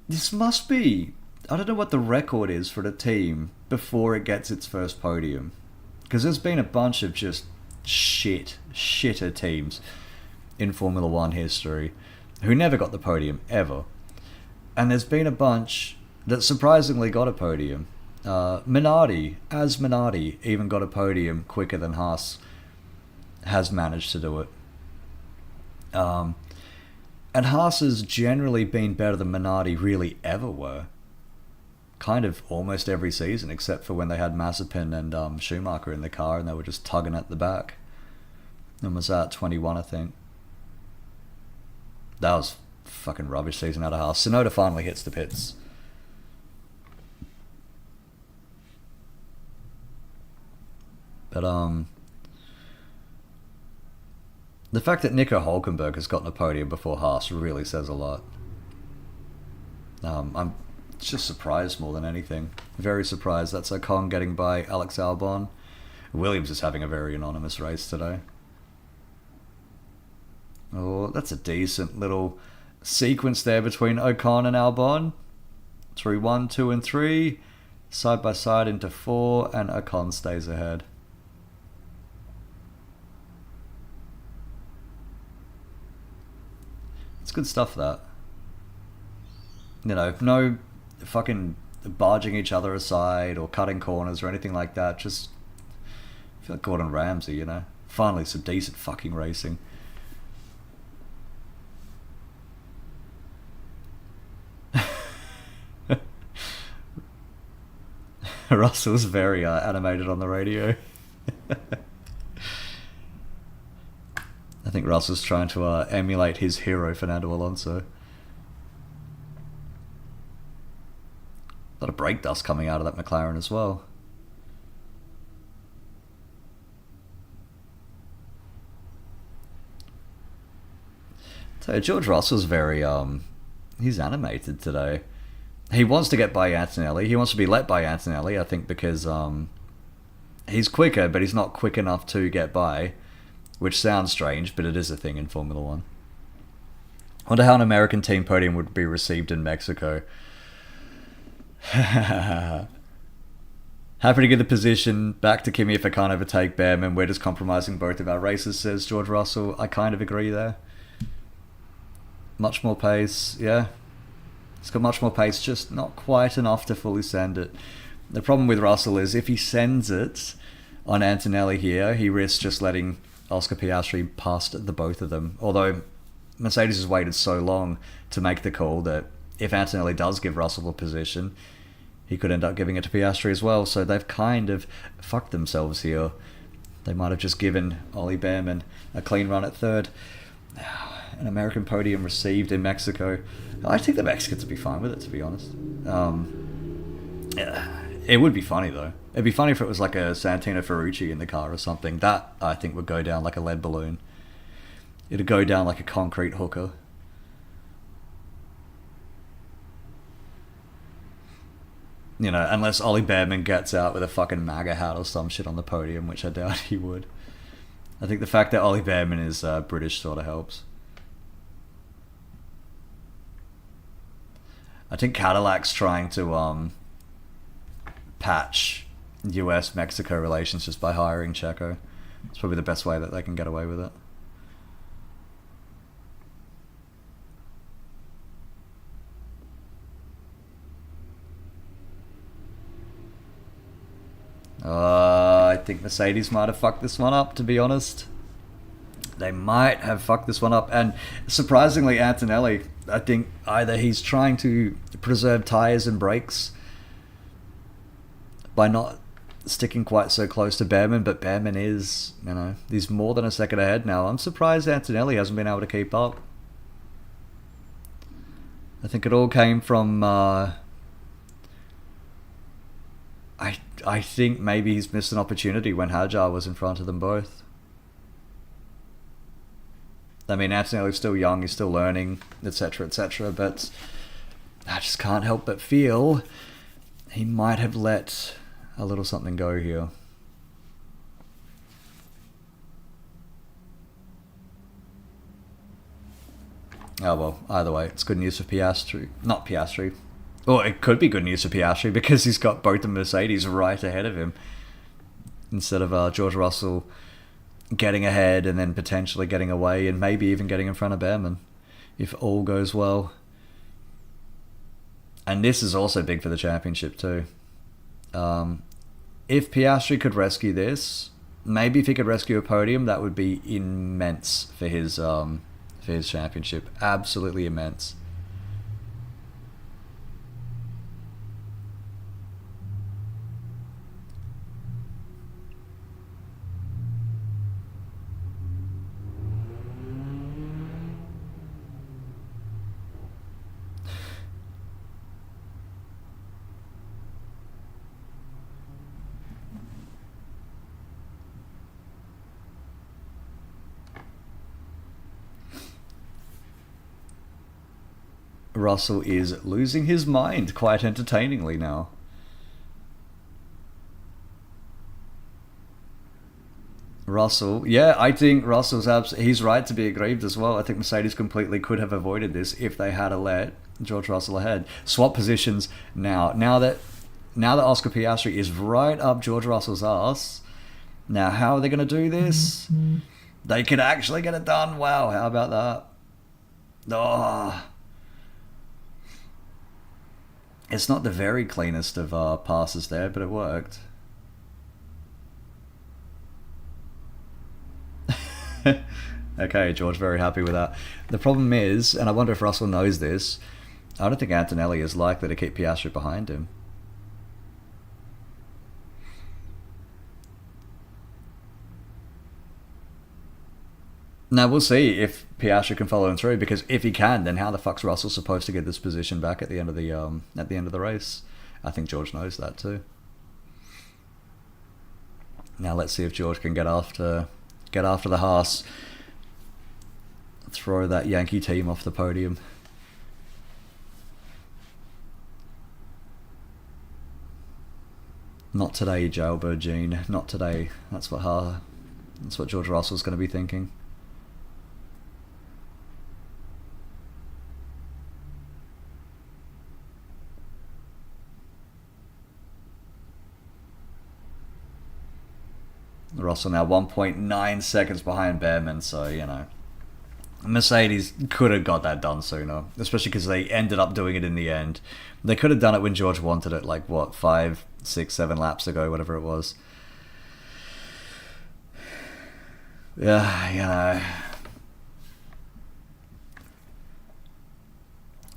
This must be... I don't know what the record is for the team before it gets its first podium. Because there's been a bunch of just shitter teams in Formula 1 history who never got the podium, ever. And there's been a bunch that surprisingly got a podium. Minardi even got a podium quicker than Haas has managed to do it. And Haas has generally been better than Minardi really ever were. Kind of almost every season, except for when they had Mazepin and Schumacher in the car and they were just tugging at the back. When was that? 21, I think. That was fucking rubbish season out of Haas. Sonoda finally hits the pits. But the fact that Nico Hulkenberg has gotten a podium before Haas really says a lot. I'm just surprised more than anything. Very surprised. That's Ocon getting by Alex Albon. Williams is having a very anonymous race today. Oh, that's a decent little sequence there between Ocon and Albon. Through 1, 2, and 3. Side by side into 4, and Ocon stays ahead. It's good stuff, that. You know, no fucking barging each other aside or cutting corners or anything like that. Just feel like Gordon Ramsay, you know. Finally, some decent fucking racing. Russell's very animated on the radio. I think Russell's trying to emulate his hero, Fernando Alonso. A lot of brake dust coming out of that McLaren as well. So George Russell's very he's animated today. He wants to get by Antonelli. He wants to be let by Antonelli, I think, because he's quicker, but he's not quick enough to get by, which sounds strange, but it is a thing in Formula 1. I wonder how an American team podium would be received in Mexico. Happy to give the position back to Kimi if I can't overtake Behrman. We're just compromising both of our races, says George Russell. I kind of agree there. Much more pace, yeah. It's got much more pace, just not quite enough to fully send it. The problem with Russell is if he sends it on Antonelli here, he risks just letting Oscar Piastri past the both of them. Although Mercedes has waited so long to make the call that if Antonelli does give Russell a position, he could end up giving it to Piastri as well. So they've kind of fucked themselves here. They might have just given Ollie Behrman a clean run at third. An American podium received in Mexico. I think the Mexicans would be fine with it, to be honest. It would be funny, though. It'd be funny if it was like a Santino Ferrucci in the car or something. That, I think, would go down like a lead balloon. It'd go down like a concrete hooker. You know, unless Ollie Behrman gets out with a fucking MAGA hat or some shit on the podium, which I doubt he would. I think the fact that Ollie Behrman is British sort of helps. I think Cadillac's trying to patch US-Mexico relations just by hiring Checo. It's probably the best way that they can get away with it. I think Mercedes might have fucked this one up, to be honest. They might have fucked this one up. And surprisingly, Antonelli, I think either he's trying to preserve tyres and brakes by not sticking quite so close to Behrman, but Behrman is, you know, he's more than a second ahead now. I'm surprised Antonelli hasn't been able to keep up. I think it all came from... I think maybe he's missed an opportunity when Hajar was in front of them both. I mean, Antonelli's still young, he's still learning, etc., but I just can't help but feel he might have let a little something go here. Oh well, either way, it's good news for Piastri. Not Piastri. Well, it could be good news for Piastri because he's got both the Mercedes right ahead of him. Instead of George Russell getting ahead and then potentially getting away and maybe even getting in front of Behrman if all goes well. And this is also big for the championship too. If Piastri could rescue this, maybe if he could rescue a podium, that would be immense for his championship. Absolutely immense. Russell is losing his mind quite entertainingly now. Russell, yeah, I think he's right to be aggrieved as well. I think Mercedes completely could have avoided this if they had let George Russell ahead. Swap positions now. Now that Oscar Piastri is right up George Russell's ass. Now, how are they going to do this? They could actually get it done. Wow, how about that? Oh. It's not the very cleanest of passes there, but it worked. Okay, George, very happy with that. The problem is, and I wonder if Russell knows this, I don't think Antonelli is likely to keep Piastri behind him. Now we'll see if Piastri can follow him through, because if he can, then how the fuck's Russell supposed to get this position back at the end of the race? I think George knows that too. Now let's see if George can get after the Haas, throw that Yankee team off the podium. Not today, Jailbird Gene. Not today. That's what George Russell's going to be thinking. Russell now 1.9 seconds behind Behrman, so, you know, Mercedes could have got that done sooner, especially because they ended up doing it in the end. They could have done it when George wanted it, like, what, 5, 6, 7 laps ago, whatever it was. Yeah, you know.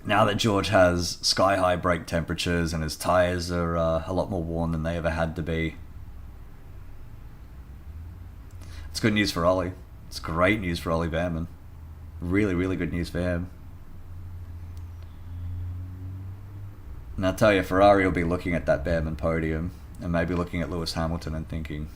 Now that George has sky-high brake temperatures and his tyres are a lot more worn than they ever had to be, it's good news for Ollie. It's great news for Ollie Behrman. Really, really good news for him. And I'll tell you, Ferrari will be looking at that Behrman podium and maybe looking at Lewis Hamilton and thinking,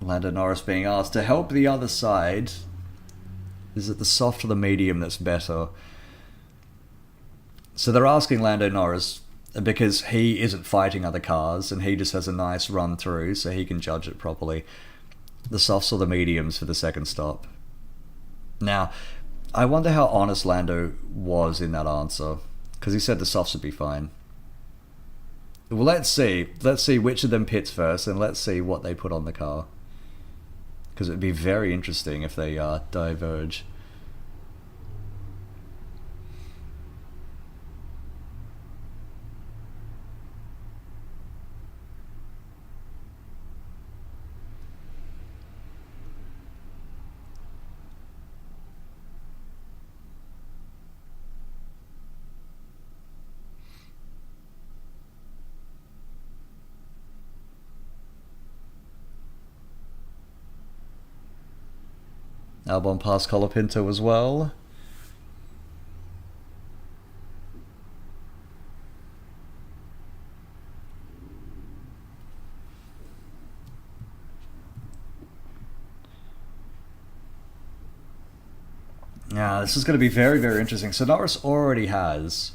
Lando Norris being asked to help the other side. Is it the soft or the medium that's better? So they're asking Lando Norris because he isn't fighting other cars and he just has a nice run through so he can judge it properly. The softs or the mediums for the second stop. Now, I wonder how honest Lando was in that answer, because he said the softs would be fine. Well, let's see. Let's see which of them pits first, and let's see what they put on the car. Because it would be very interesting if they diverge. Albon past Colapinto as well. Yeah, this is going to be very, very interesting. So Norris already has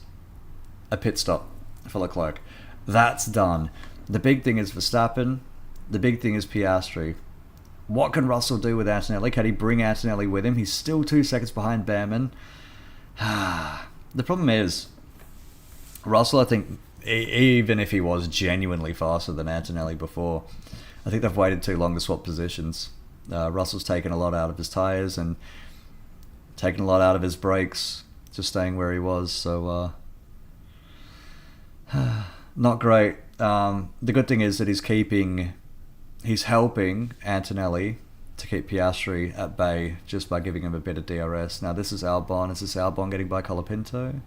a pit stop for Leclerc. That's done. The big thing is Verstappen. The big thing is Piastri. What can Russell do with Antonelli? Can he bring Antonelli with him? He's still 2 seconds behind Behrman. The problem is, Russell, I think, even if he was genuinely faster than Antonelli before, I think they've waited too long to swap positions. Russell's taken a lot out of his tyres and taken a lot out of his brakes, just staying where he was. So, not great. The good thing is that he's helping Antonelli to keep Piastri at bay just by giving him a bit of DRS. Now this is Albon. Is this Albon getting by Colapinto?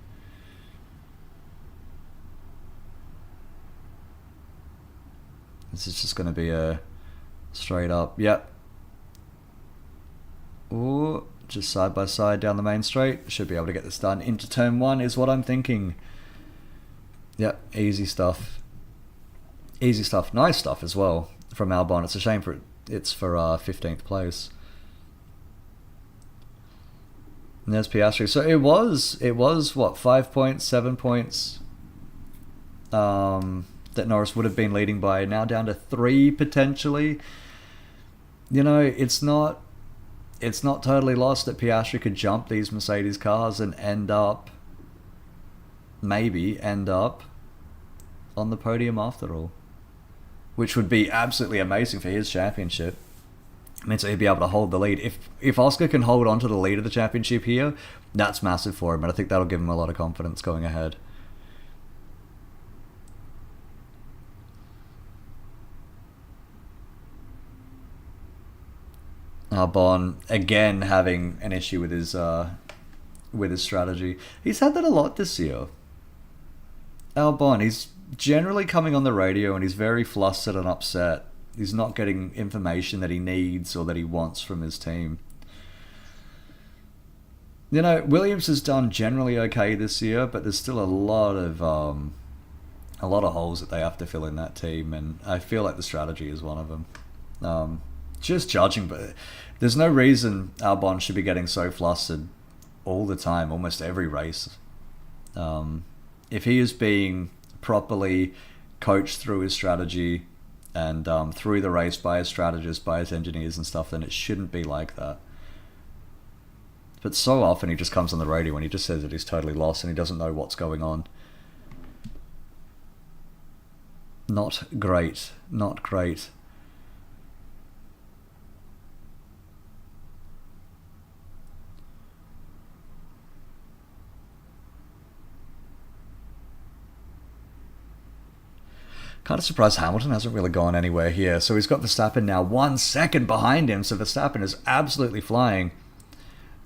This is just going to be a straight up. Yep. Ooh, just side by side down the main straight. Should be able to get this done into turn 1 is what I'm thinking. Yep, easy stuff. Easy stuff, nice stuff as well from Albon. It's a shame it's for 15th place. And there's Piastri. So it was what, 5 points, 7 points that Norris would have been leading by, now down to 3 potentially. You know, it's not totally lost that Piastri could jump these Mercedes cars and maybe end up on the podium after all, which would be absolutely amazing for his championship. It means that he'd be able to hold the lead. If Oscar can hold on to the lead of the championship here, that's massive for him, and I think that'll give him a lot of confidence going ahead. Albon again having an issue with his strategy. He's had that a lot this year. Albon, he's generally coming on the radio and he's very flustered and upset. He's not getting information that he needs or that he wants from his team. You know, Williams has done generally okay this year, but there's still a lot of holes that they have to fill in that team, and I feel like the strategy is one of them. Just judging, but there's no reason Albon should be getting so flustered all the time, almost every race. If he is being properly coached through his strategy and through the race by his strategists, by his engineers and stuff, then it shouldn't be like that. But so often he just comes on the radio and he just says that he's totally lost and he doesn't know what's going on. Not great. Not great. Kind of surprised Hamilton hasn't really gone anywhere here. So he's got Verstappen now 1 second behind him. So Verstappen is absolutely flying.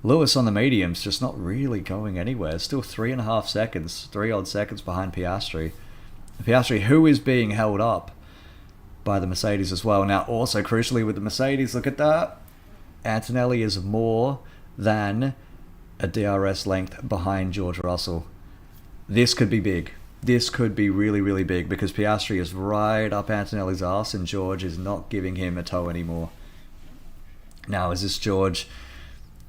Lewis on the mediums just not really going anywhere. Still 3.5 seconds, 3 odd seconds behind Piastri. Piastri, who is being held up by the Mercedes as well. Now also crucially with the Mercedes, look at that. Antonelli is more than a DRS length behind George Russell. This could be big. This could be really, really big because Piastri is right up Antonelli's ass and George is not giving him a toe anymore. Now, is this George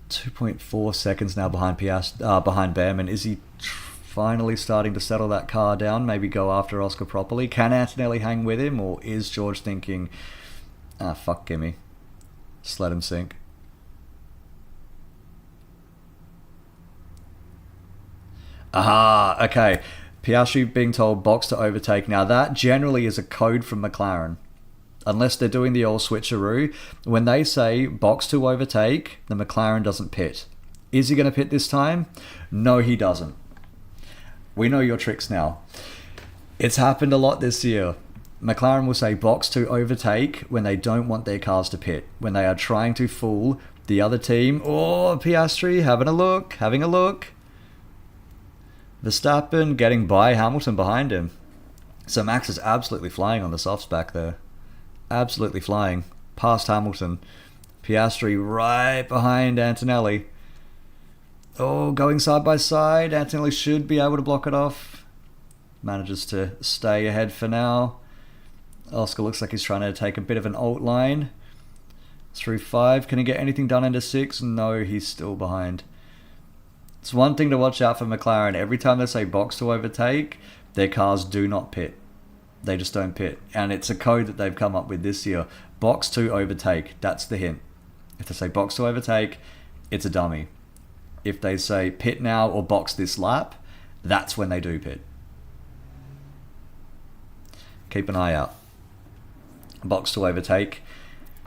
2.4 seconds now behind behind Behrman? Is he finally starting to settle that car down? Maybe go after Oscar properly? Can Antonelli hang with him, or is George thinking, fuck gimme, just let him sink? Aha, okay. Piastri being told box to overtake. Now that generally is a code from McLaren. Unless they're doing the old switcheroo. When they say box to overtake, the McLaren doesn't pit. Is he going to pit this time? No, he doesn't. We know your tricks now. It's happened a lot this year. McLaren will say box to overtake when they don't want their cars to pit. When they are trying to fool the other team. Oh, Piastri having a look. Verstappen getting by Hamilton behind him. So Max is absolutely flying on the softs back there. Absolutely flying. Past Hamilton. Piastri right behind Antonelli. Oh, going side by side. Antonelli should be able to block it off. Manages to stay ahead for now. Oscar looks like he's trying to take a bit of an alt line. Through 5. Can he get anything done into 6? No, he's still behind. It's one thing to watch out for McLaren. Every time they say box to overtake, their cars do not pit. They just don't pit. And it's a code that they've come up with this year. Box to overtake. That's the hint. If they say box to overtake, it's a dummy. If they say pit now or box this lap, that's when they do pit. Keep an eye out. Box to overtake.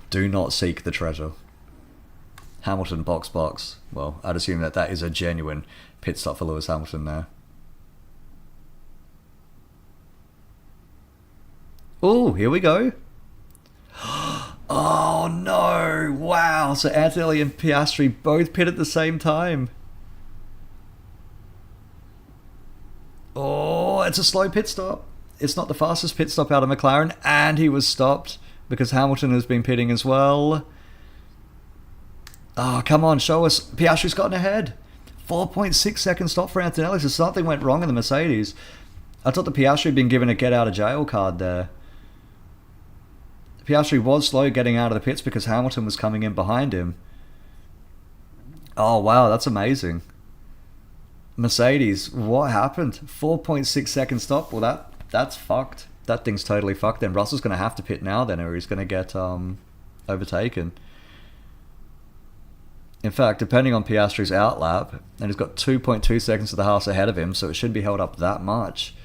Do not seek the treasure. Hamilton box. Well, I'd assume that is a genuine pit stop for Lewis Hamilton there. Oh, here we go. Oh no, wow. So Antonelli and Piastri both pit at the same time. Oh, it's a slow pit stop. It's not the fastest pit stop out of McLaren, and he was stopped because Hamilton has been pitting as well. Oh, come on, show us. Piastri's gotten ahead. 4.6 second stop for Antonelli, so something went wrong in the Mercedes. I thought the Piastri had been given a get out of jail card there. Piastri was slow getting out of the pits because Hamilton was coming in behind him. Oh, wow, that's amazing. Mercedes, what happened? 4.6 second stop? Well, that's fucked. That thing's totally fucked then. Russell's going to have to pit now then, or he's going to get overtaken. In fact, depending on Piastri's outlap, and he's got 2.2 seconds of the Haas ahead of him, so it shouldn't be held up that much.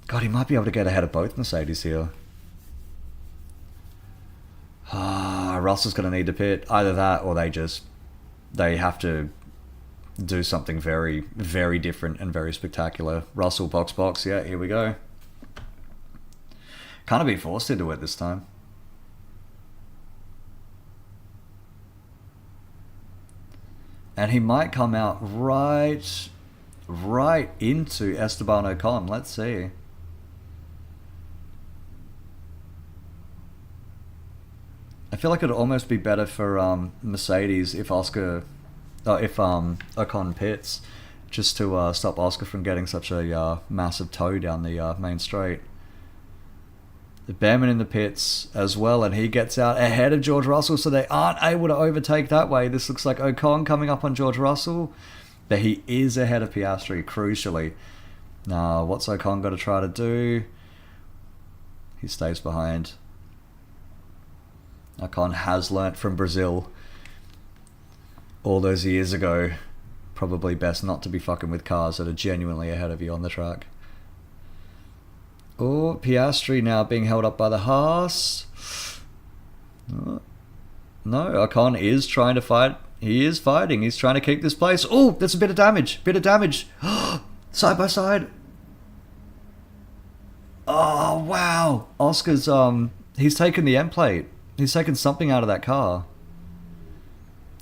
God, he might be able to get ahead of both Mercedes here. Russell's going to need to pit. Either that, or they have to do something very, very different and very spectacular. Russell, box, yeah, here we go. Kind of be forced into it this time. And he might come out right into Esteban Ocon. Let's see. I feel like it'd almost be better for Mercedes if Ocon pits, just to stop Oscar from getting such a massive tow down the main straight. The Behrman in the pits as well, and he gets out ahead of George Russell, so they aren't able to overtake that way. This looks like Ocon coming up on George Russell, but he is ahead of Piastri, crucially. Now, what's Ocon got to try to do? He stays behind. Ocon has learnt from Brazil all those years ago. Probably best not to be fucking with cars that are genuinely ahead of you on the track. Oh, Piastri now being held up by the Haas. No, Ocon is trying to fight. He is fighting. He's trying to keep this place. Oh, that's a bit of damage. Side by side. Oh, wow. Oscar's, he's taken the end plate. He's taken something out of that car.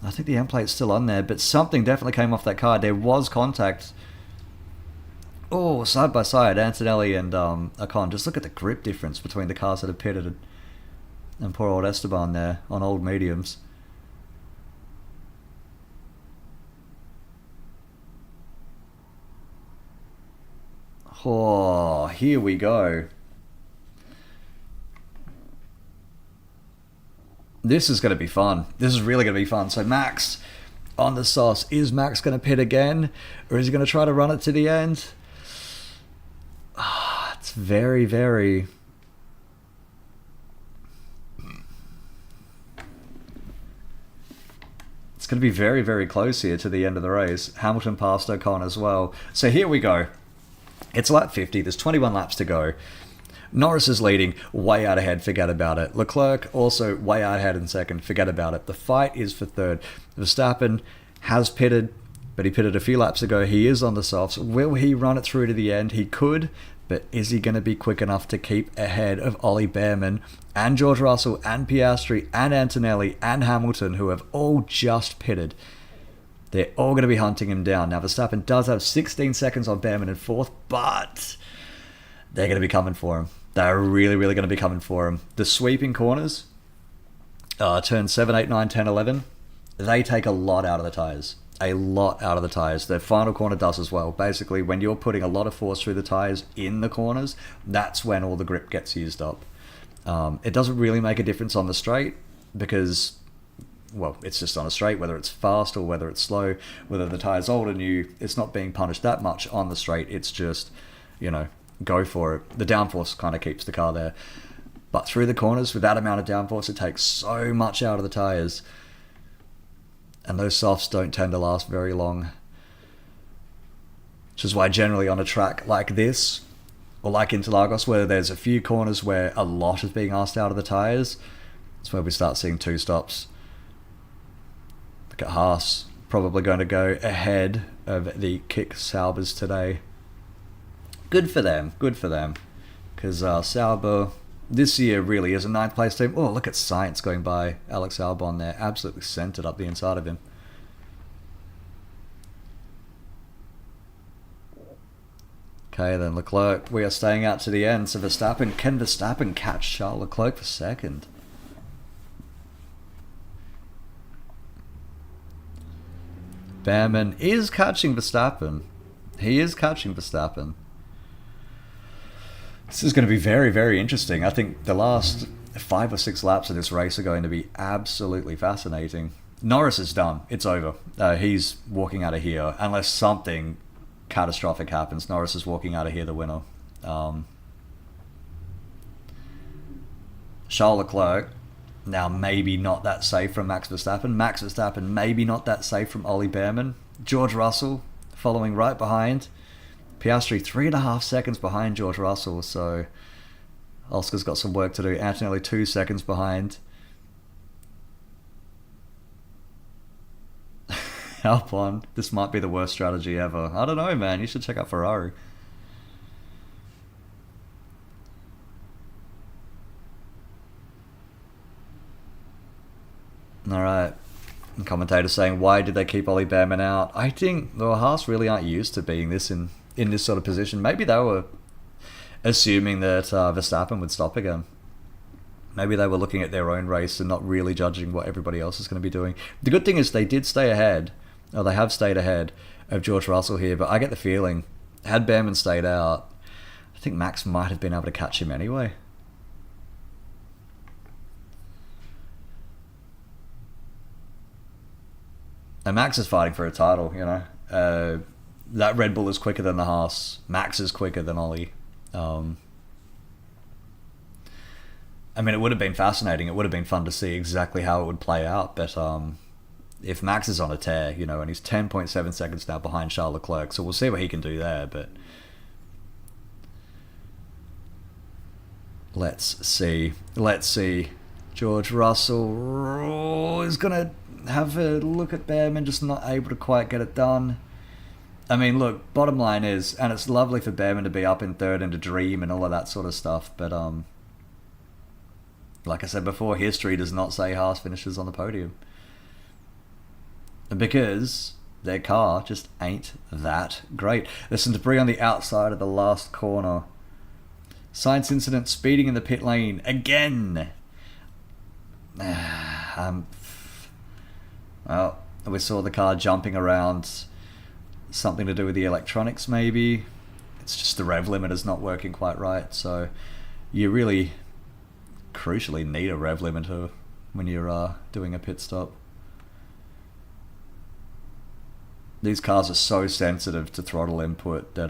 I think the end plate's still on there, but something definitely came off that car. There was contact. Oh, side by side, Antonelli and Ocon. Just look at the grip difference between the cars that have pitted and poor old Esteban there on old mediums. Oh, here we go. This is going to be fun. This is really going to be fun. So Max on the sauce. Is Max going to pit again? Or is he going to try to run it to the end? It's very, very... It's going to be very, very close here to the end of the race. Hamilton passed Ocon as well. So here we go. It's lap 50. There's 21 laps to go. Norris is leading, way out ahead, forget about it. Leclerc also way out ahead in second, forget about it. The fight is for third. Verstappen has pitted, but he pitted a few laps ago. He is on the softs. Will he run it through to the end? He could, but is he going to be quick enough to keep ahead of Ollie Behrman and George Russell and Piastri and Antonelli and Hamilton, who have all just pitted? They're all going to be hunting him down. Now, Verstappen does have 16 seconds on Behrman in fourth, but they're going to be coming for him. They're really, really going to be coming for him. The sweeping corners, turn 7, 8, 9, 10, 11, they take a lot out of the tyres. A lot out of the tyres. The final corner does as well. Basically, when you're putting a lot of force through the tyres in the corners, that's when all the grip gets used up. It doesn't really make a difference on the straight because, well, it's just on a straight, whether it's fast or whether it's slow, whether the tyre's old or new, it's not being punished that much on the straight. It's just, you know, go for it. The downforce kind of keeps the car there. But through the corners, with that amount of downforce, it takes so much out of the tyres. And those softs don't tend to last very long. Which is why generally on a track like this, or like Interlagos, where there's a few corners where a lot is being asked out of the tyres, that's where we start seeing two stops. Look at Haas, probably going to go ahead of the Kick Saubers today. Good for them, because Sauber this year really is a ninth place team. Oh, look at Sainz going by Alex Albon there, absolutely centered up the inside of him. Okay, then Leclerc, we are staying out to the end. So can Verstappen catch Charles Leclerc for second? Behrman is catching Verstappen. He is catching Verstappen. This is going to be very, very interesting. I think the last 5 or 6 laps of this race are going to be absolutely fascinating. Norris is done. It's over. He's walking out of here. Unless something catastrophic happens, Norris is walking out of here the winner. Charles Leclerc, now maybe not that safe from Max Verstappen. Max Verstappen, maybe not that safe from Ollie Behrman. George Russell following right behind. Piastri 3.5 seconds behind George Russell, so Oscar's got some work to do. Antonelli 2 seconds behind. Albon, this might be the worst strategy ever. I don't know, man. You should check out Ferrari. Alright. Commentator saying, why did they keep Ollie Behrman out? I think the Haas really aren't used to being this in this sort of position. Maybe they were assuming that Verstappen would stop again. Maybe they were looking at their own race and not really judging what everybody else is going to be doing. The good thing is they did stay ahead, or they have stayed ahead of George Russell here, but I get the feeling, had Behrman stayed out, I think Max might have been able to catch him anyway. And Max is fighting for a title, you know. That Red Bull is quicker than the Haas. Max is quicker than Ollie. I mean, it would have been fascinating. It would have been fun to see exactly how it would play out. But if Max is on a tear, you know, and he's 10.7 seconds now behind Charles Leclerc, so we'll see what he can do there. But let's see. George Russell is going to have a look at Behrman, just not able to quite get it done. I mean, look, bottom line is, and it's lovely for Behrman to be up in third and to dream and all of that sort of stuff, but like I said before, history does not say Haas finishes on the podium. Because their car just ain't that great. There's some debris on the outside of the last corner. Science incident, speeding in the pit lane again. Well, we saw the car jumping around. Something to do with the electronics, maybe. It's just the rev limiter's not working quite right, so you really crucially need a rev limiter when you're doing a pit stop. These cars are so sensitive to throttle input that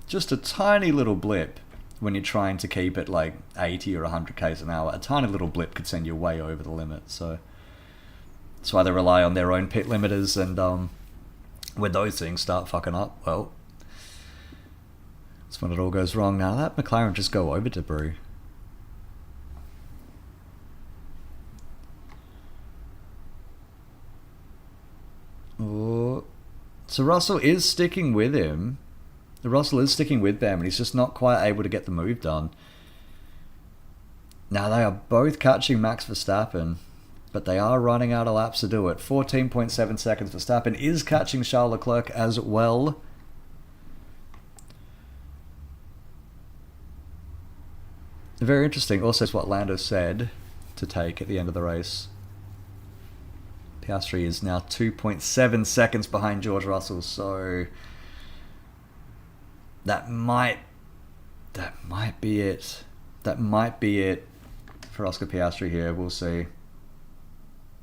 just a tiny little blip when you're trying to keep it like 80 or 100 k's an hour, a tiny little blip could send you way over the limit. So that's why they rely on their own pit limiters, and when those things start fucking up, well, that's when it all goes wrong. Now that McLaren just go over debris. Oh. So Russell is sticking with him. Russell is sticking with them, and he's just not quite able to get the move done. Now they are both catching Max Verstappen, but they are running out of laps to do it. 14.7 seconds. Verstappen is catching Charles Leclerc as well. Very interesting. Also, is what Lando said to take at the end of the race. Piastri is now 2.7 seconds behind George Russell, so that might be it. That might be it for Oscar Piastri here. We'll see.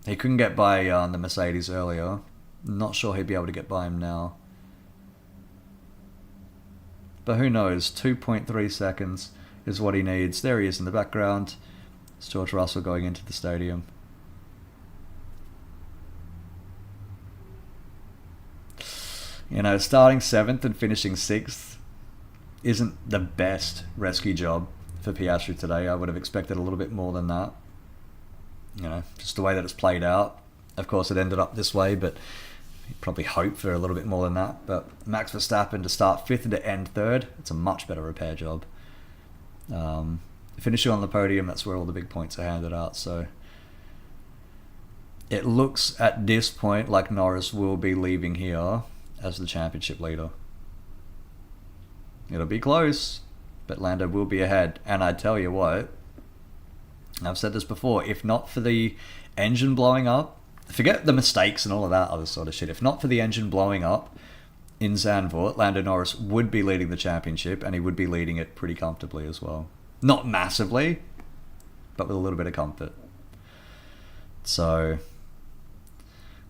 He couldn't get by the Mercedes earlier. Not sure he'd be able to get by him now. But who knows? 2.3 seconds is what he needs. There he is in the background. It's George Russell going into the stadium. You know, starting 7th and finishing 6th isn't the best rescue job for Piastri today. I would have expected a little bit more than that. You know, just the way that it's played out. Of course, it ended up this way, but you probably hope for a little bit more than that. But Max Verstappen to start 5th and to end 3rd, it's a much better repair job. Finishing on the podium, that's where all the big points are handed out. So it looks at this point like Norris will be leaving here as the championship leader. It'll be close, but Lando will be ahead. And I tell you what, I've said this before, if not for the engine blowing up, forget the mistakes and all of that other sort of shit, if not for the engine blowing up in Zandvoort, Lando Norris would be leading the championship, and he would be leading it pretty comfortably as well. Not massively, but with a little bit of comfort. So,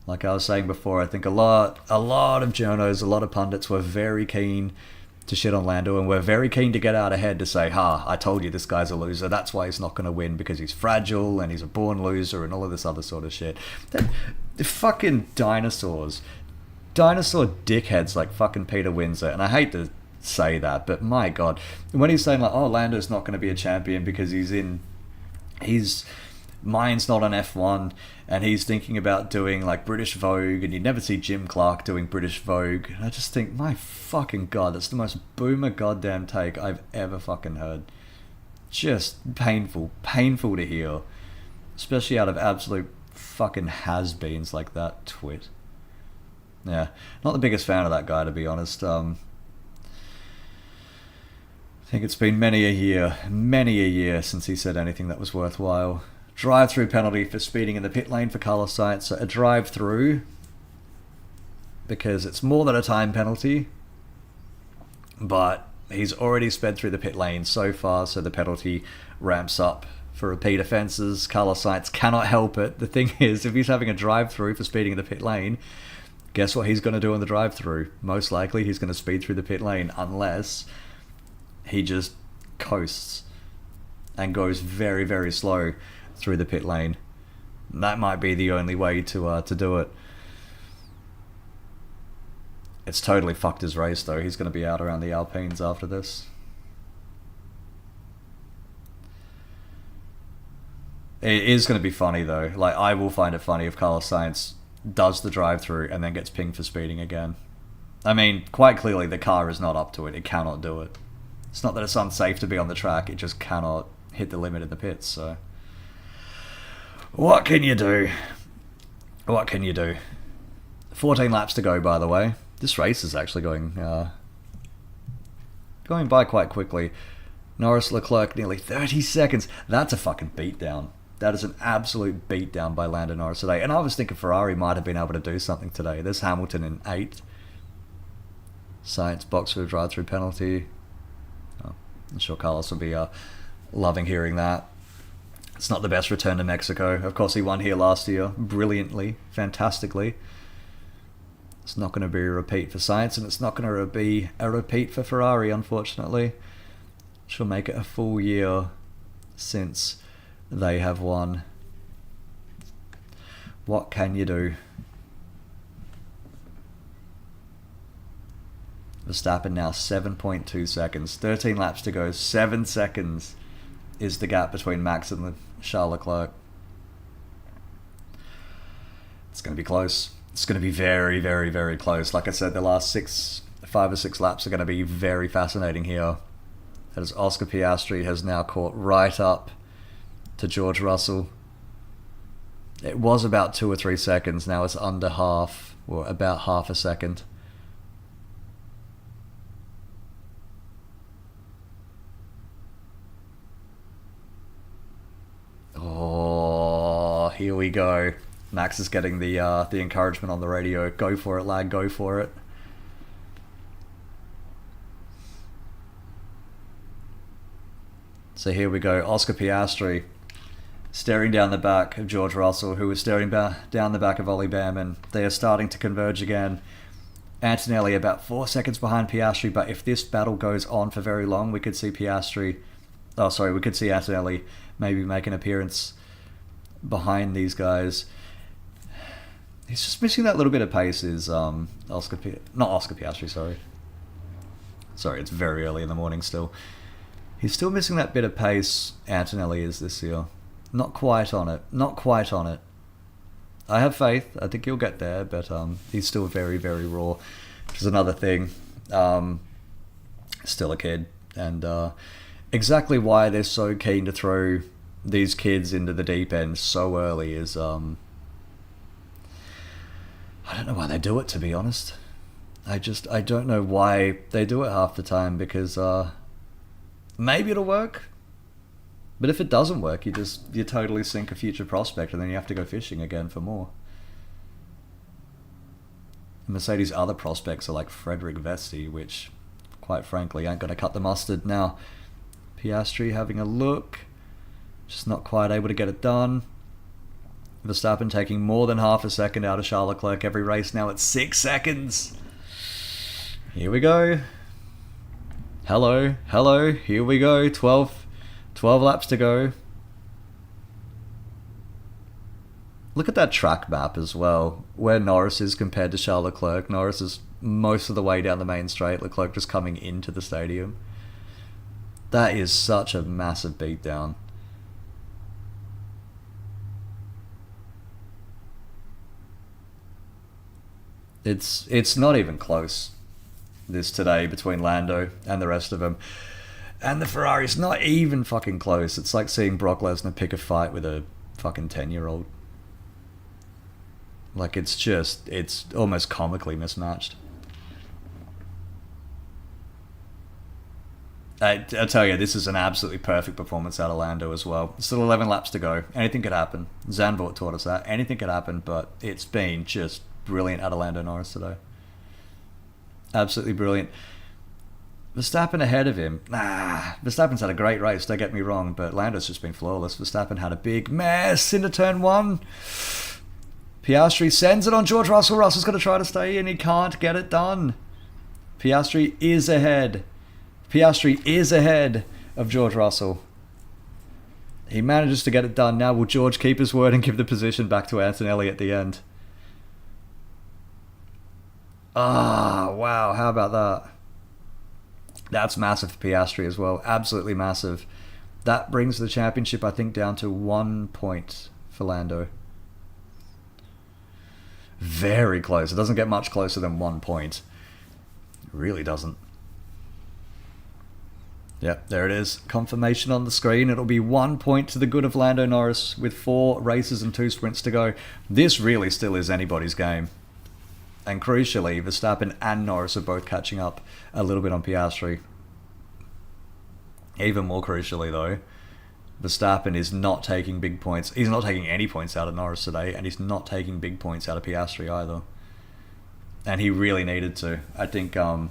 like I was saying before, I think a lot of journos, a lot of pundits were very keen to shit on Lando, and we're very keen to get out ahead to say, I told you this guy's a loser, that's why he's not going to win, because he's fragile and he's a born loser and all of this other sort of shit. The fucking dinosaur dickheads like fucking Peter Windsor, and I hate to say that, but my god, when he's saying like, oh, Lando's not going to be a champion because his mind's not on F1 and he's thinking about doing like British Vogue, and you never see Jim Clark doing British Vogue, and I just think, my fucking god, that's the most boomer goddamn take I've ever fucking heard. Just painful to hear, especially out of absolute fucking has-beens like that twit. Yeah, not the biggest fan of that guy, to be honest. I think it's been many a year since he said anything that was worthwhile. Drive-through penalty for speeding in the pit lane for Carlos Sainz. So a drive-through, because it's more than a time penalty, but he's already sped through the pit lane so far, so the penalty ramps up for repeat offences. Carlos Sainz cannot help it. The thing is, if he's having a drive-through for speeding in the pit lane, guess what he's going to do in the drive-through? Most likely he's going to speed through the pit lane, unless he just coasts and goes very, very slow through the pit lane. That might be the only way to do it. It's totally fucked his race though. He's going to be out around the Alpines after this. It is going to be funny though. Like, I will find it funny if Carlos Sainz does the drive-through and then gets pinged for speeding again. I mean, quite clearly the car is not up to it. It cannot do it. It's not that it's unsafe to be on the track, it just cannot hit the limit in the pits, so what can you do? 14 laps to go, by the way. This race is actually going by quite quickly. Norris, Leclerc, nearly 30 seconds. That's a fucking beatdown. That is an absolute beatdown by Lando Norris today. And I was thinking Ferrari might have been able to do something today. There's Hamilton in 8th. Sainz box for a drive-through penalty. Oh, I'm sure Carlos will be loving hearing that. It's not the best return to Mexico. Of course, he won here last year brilliantly, fantastically. It's not going to be a repeat for Sainz, and it's not going to be a repeat for Ferrari, unfortunately. Which will make it a full year since they have won. What can you do? Verstappen now 7.2 seconds. 13 laps to go. 7 seconds is the gap between Max and Charles Leclerc. It's going to be close. It's going to be very, very, very close. Like I said, the last 5 or 6 laps are going to be very fascinating here. As Oscar Piastri has now caught right up to George Russell. It was about 2 or 3 seconds. Now it's under half, or about half a second. Oh, here we go. Max is getting the encouragement on the radio. Go for it, lad. Go for it. So here we go. Oscar Piastri staring down the back of George Russell, who was staring down the back of Ollie Behrman. They are starting to converge again. Antonelli about 4 seconds behind Piastri, but if this battle goes on for very long, we could see we could see Antonelli maybe make an appearance behind these guys. He's just missing that little bit of pace, is not Oscar Piastri, sorry, it's very early in the morning still. He's still missing that bit of pace, Antonelli is, this year. Not quite on it. I have faith, I think he'll get there, but he's still very, very raw, which is another thing. Still a kid, and exactly why they're so keen to throw these kids into the deep end so early is, I don't know why they do it, to be honest. I don't know why they do it half the time, because maybe it'll work, but if it doesn't work, you totally sink a future prospect, and then you have to go fishing again for more. Mercedes' other prospects are like Frederick Vesti, which, quite frankly, ain't going to cut the mustard. Now, Piastri having a look. Just not quite able to get it done. Verstappen taking more than half a second out of Charles Leclerc every race now at 6 seconds. Here we go. Hello, hello, here we go. 12 laps to go. Look at that track map as well, where Norris is compared to Charles Leclerc. Norris is most of the way down the main straight, Leclerc just coming into the stadium. That is such a massive beatdown. It's not even close, this today, between Lando and the rest of them. And the Ferrari's not even fucking close. It's like seeing Brock Lesnar pick a fight with a fucking 10-year-old. Like, it's almost comically mismatched. I tell you, this is an absolutely perfect performance out of Lando as well. Still 11 laps to go. Anything could happen. Zandvoort taught us that. Anything could happen, but it's been just brilliant out of Lando Norris today. Absolutely brilliant. Verstappen ahead of him. Verstappen's had a great race, don't get me wrong, but Lando's just been flawless. Verstappen had a big mess into turn 1. Piastri sends it on George Russell. Russell's going to try to stay in. He can't get it done. Piastri is ahead. Piastri is ahead of George Russell. He manages to get it done. Now will George keep his word and give the position back to Antonelli at the end? Wow, how about that? That's massive for Piastri as well. Absolutely massive. That brings the championship, I think, down to 1 point for Lando. Very close. It doesn't get much closer than 1 point. It really doesn't. Yep, there it is. Confirmation on the screen. It'll be 1 point to the good of Lando Norris with 4 races and 2 sprints to go. This really still is anybody's game. And crucially, Verstappen and Norris are both catching up a little bit on Piastri. Even more crucially, though, Verstappen is not taking big points. He's not taking any points out of Norris today, and he's not taking big points out of Piastri either. And he really needed to. I think Verstappen's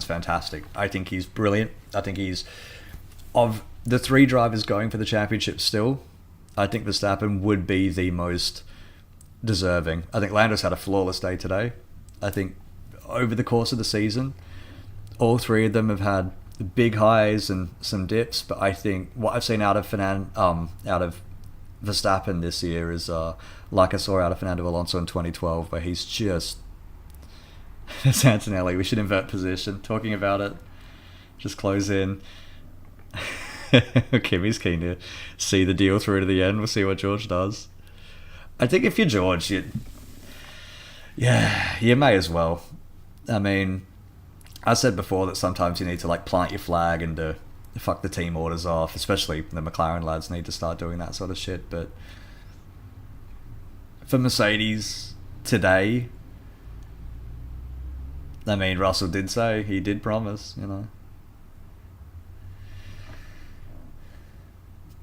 fantastic. I think he's brilliant. I think he's, of the 3 drivers going for the championship still, I think Verstappen would be the most deserving. I think Lando's had a flawless day today. I think over the course of the season, all 3 of them have had big highs and some dips, but I think what I've seen out of Verstappen this year is like I saw out of Fernando Alonso in 2012, where he's just... It's Antonelli. We should invert position. Talking about it. Just close in. Kimmy's keen to see the deal through to the end. We'll see what George does. I think if you're George, you may as well. I mean, I said before that sometimes you need to like plant your flag and to fuck the team orders off, especially the McLaren lads need to start doing that sort of shit. But for Mercedes today, I mean, Russell did say, he did promise, you know.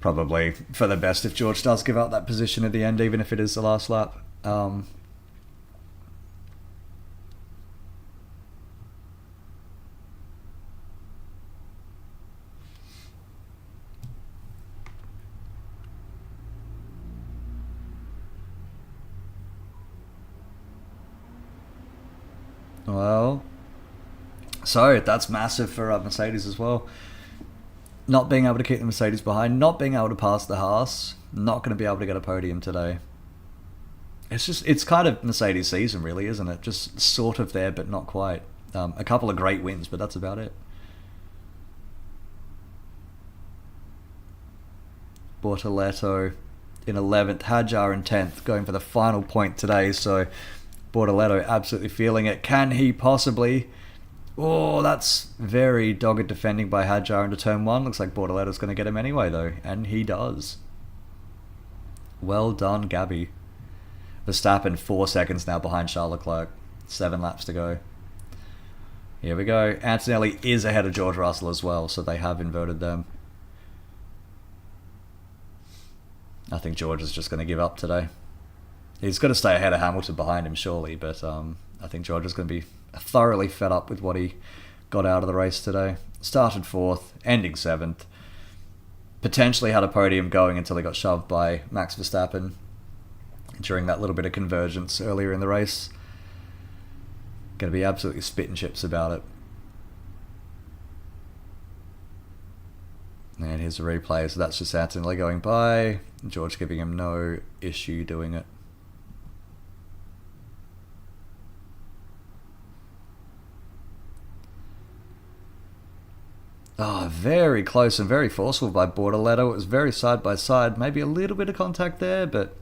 Probably for the best if George does give up that position at the end, even if it is the last lap. Well, so that's massive for Mercedes as well. Not being able to keep the Mercedes behind, not being able to pass the Haas, not going to be able to get a podium today. It's kind of Mercedes season really, isn't it? Just sort of there, but not quite. A couple of great wins, but that's about it. Bortoleto in 11th, Hadjar in 10th, going for the final point today, so Bortoleto absolutely feeling it. Can he possibly... Oh, that's very dogged defending by Hadjar into turn 1. Looks like Bortoleto's going to get him anyway, though. And he does. Well done, Gabby. Verstappen 4 seconds now behind Charles Leclerc. 7 laps to go. Here we go. Antonelli is ahead of George Russell as well, so they have inverted them. I think George is just going to give up today. He's got to stay ahead of Hamilton behind him, surely, but I think George is going to be thoroughly fed up with what he got out of the race today. Started 4th, ending 7th. potentially had a podium going until he got shoved by Max Verstappen during that little bit of convergence earlier in the race. Going to be absolutely spitting chips about it. And here's the replay. So that's just Antonelli going by. George giving him no issue doing it. Oh, very close and very forceful by Bortoletto. It was very side by side. Maybe a little bit of contact there, but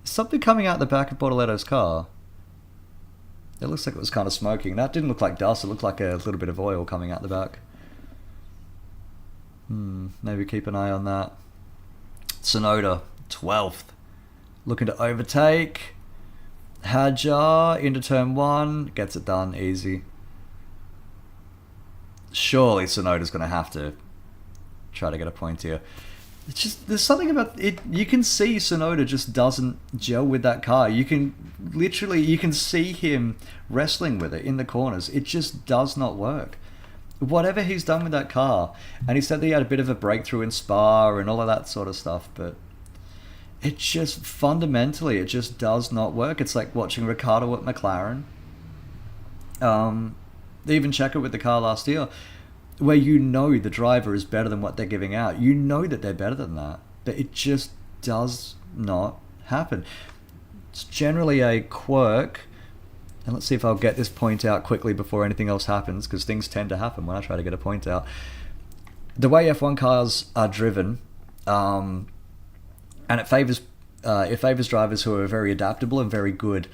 something coming out the back of Bortoletto's car. It looks like it was kind of smoking. That didn't look like dust. It looked like a little bit of oil coming out the back. Maybe keep an eye on that. Tsunoda, 12th. Looking to overtake. Hadjar into turn 1. Gets it done easy. Surely Tsunoda's going to have to try to get a point here. It's just, there's something about it. You can see Tsunoda just doesn't gel with that car. You can see him wrestling with it in the corners. It just does not work. Whatever he's done with that car, and he said that he had a bit of a breakthrough in Spa and all of that sort of stuff, but it just fundamentally, it just does not work. It's like watching Ricciardo at McLaren. They even check it with the car last year, where you know the driver is better than what they're giving out. You know that they're better than that, but it just does not happen. It's generally a quirk. And let's see if I'll get this point out quickly before anything else happens, because things tend to happen when I try to get a point out. The way F1 cars are driven, and it favors drivers who are very adaptable and very good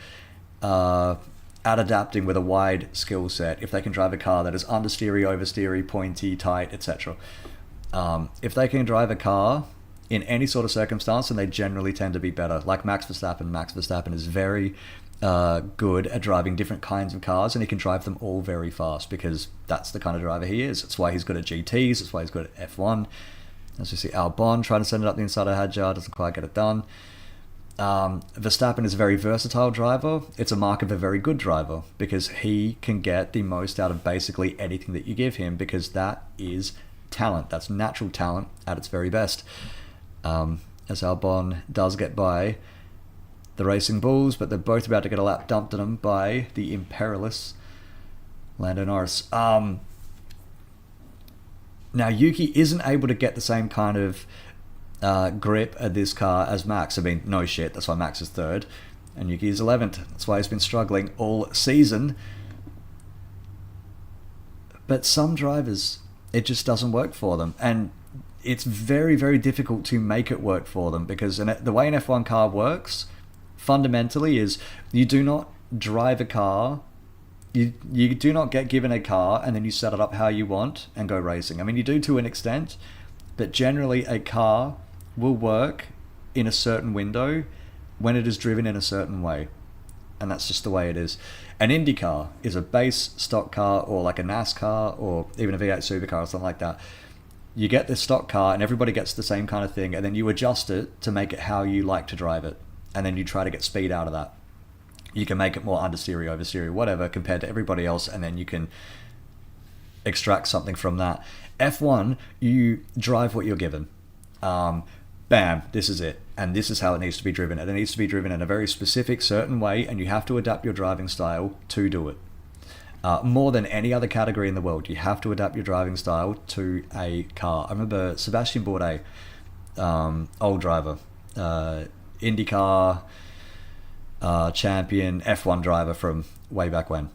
at adapting with a wide skill set. If they can drive a car that is understeery, oversteery, pointy, tight, etc. If they can drive a car in any sort of circumstance, then they generally tend to be better. Like Max Verstappen. Max Verstappen is very good at driving different kinds of cars, and he can drive them all very fast because that's the kind of driver he is. That's why he's good at GTs. That's why he's good at F1. As you see, Albon trying to send it up the inside of Hadjar, doesn't quite get it done. Verstappen is a very versatile driver. It's a mark of a very good driver because he can get the most out of basically anything that you give him, because that is talent. That's natural talent at its very best. As Albon does get by the Racing Bulls, but they're both about to get a lap dumped on them by the imperialist Lando Norris. Now, Yuki isn't able to get the same kind of grip at this car as Max. I mean, no shit, that's why Max is 3rd and Yuki is 11th. That's why he's been struggling all season. But some drivers, it just doesn't work for them, and it's very, very difficult to make it work for them, because the way an F1 car works fundamentally is you do not drive a car. You do not get given a car and then you set it up how you want and go racing. I mean, you do to an extent, but generally a car will work in a certain window when it is driven in a certain way. And that's just the way it is. An Indy car is a base stock car, or like a NASCAR, or even a V8 supercar or something like that. You get this stock car and everybody gets the same kind of thing, and then you adjust it to make it how you like to drive it. And then you try to get speed out of that. You can make it more understeery, oversteery, whatever, compared to everybody else, and then you can extract something from that. F1, you drive what you're given. Bam, this is it. And this is how it needs to be driven. And it needs to be driven in a very specific, certain way, and you have to adapt your driving style to do it. More than any other category in the world, you have to adapt your driving style to a car. I remember Sebastian Bourdais, old driver, IndyCar champion, F1 driver from way back when,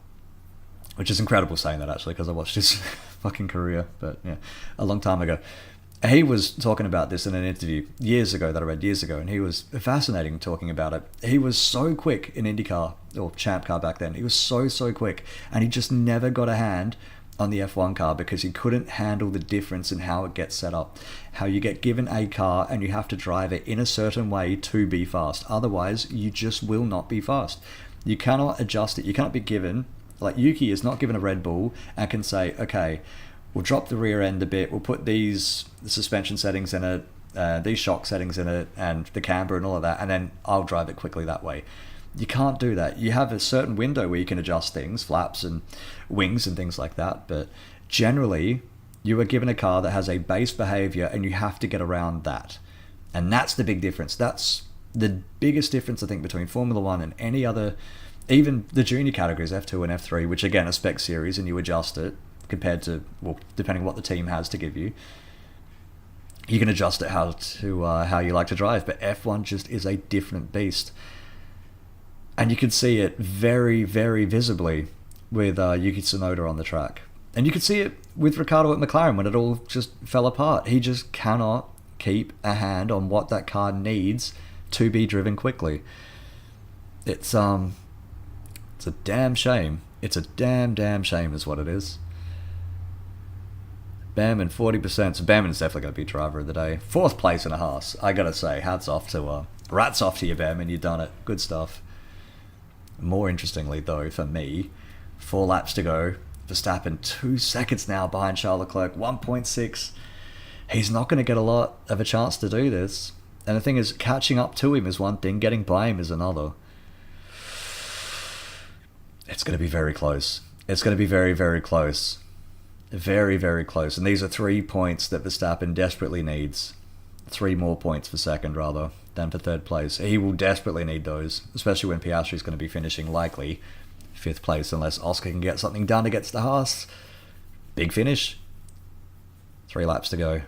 which is incredible saying that, actually, because I watched his fucking career, but yeah, a long time ago. He was talking about this in an interview years ago that I read years ago, and he was fascinating talking about it. He was so quick in IndyCar, or Champ Car back then. He was so quick, and he just never got a hand on the F1 car because he couldn't handle the difference in how it gets set up. How you get given a car and you have to drive it in a certain way to be fast. Otherwise, you just will not be fast. You cannot adjust it. You cannot be given, like Yuki is not given a Red Bull and can say, okay, we'll drop the rear end a bit, we'll put these suspension settings in it, these shock settings in it, and the camber and all of that, and then I'll drive it quickly that way. You can't do that. You have a certain window where you can adjust things, flaps and wings and things like that, but generally, You are given a car that has a base behavior and you have to get around that. And that's the big difference. That's the biggest difference, I think, between Formula One and any other, even the junior categories, F2 and F3, which again are spec series and you adjust it compared to, well, depending on what the team has to give you. You can adjust it how you like to drive, but F1 just is a different beast. And you can see it very, very visibly with Yuki Tsunoda on the track. And you could see it with Ricciardo at McLaren when it all just fell apart. He just cannot keep a hand on what that car needs to be driven quickly. It's a damn shame. It's a damn shame is what it is. Behrman, 40%. So Behrman's definitely going to be driver of the day. 4th place in a Haas. I got to say, rats off to you, Behrman. You've done it. Good stuff. More interestingly, though, for me, 4 laps to go. Verstappen 2 seconds now behind Charles Leclerc, 1.6. He's not going to get a lot of a chance to do this. And the thing is, catching up to him is one thing, getting by him is another. It's going to be very close. It's going to be very, very close. Very, very close. And these are 3 points that Verstappen desperately needs. 3 more points for second, rather, than for third place. He will desperately need those, especially when Piastri's going to be finishing likely 5th place, unless Oscar can get something done against the Haas. Big finish. 3 laps to go.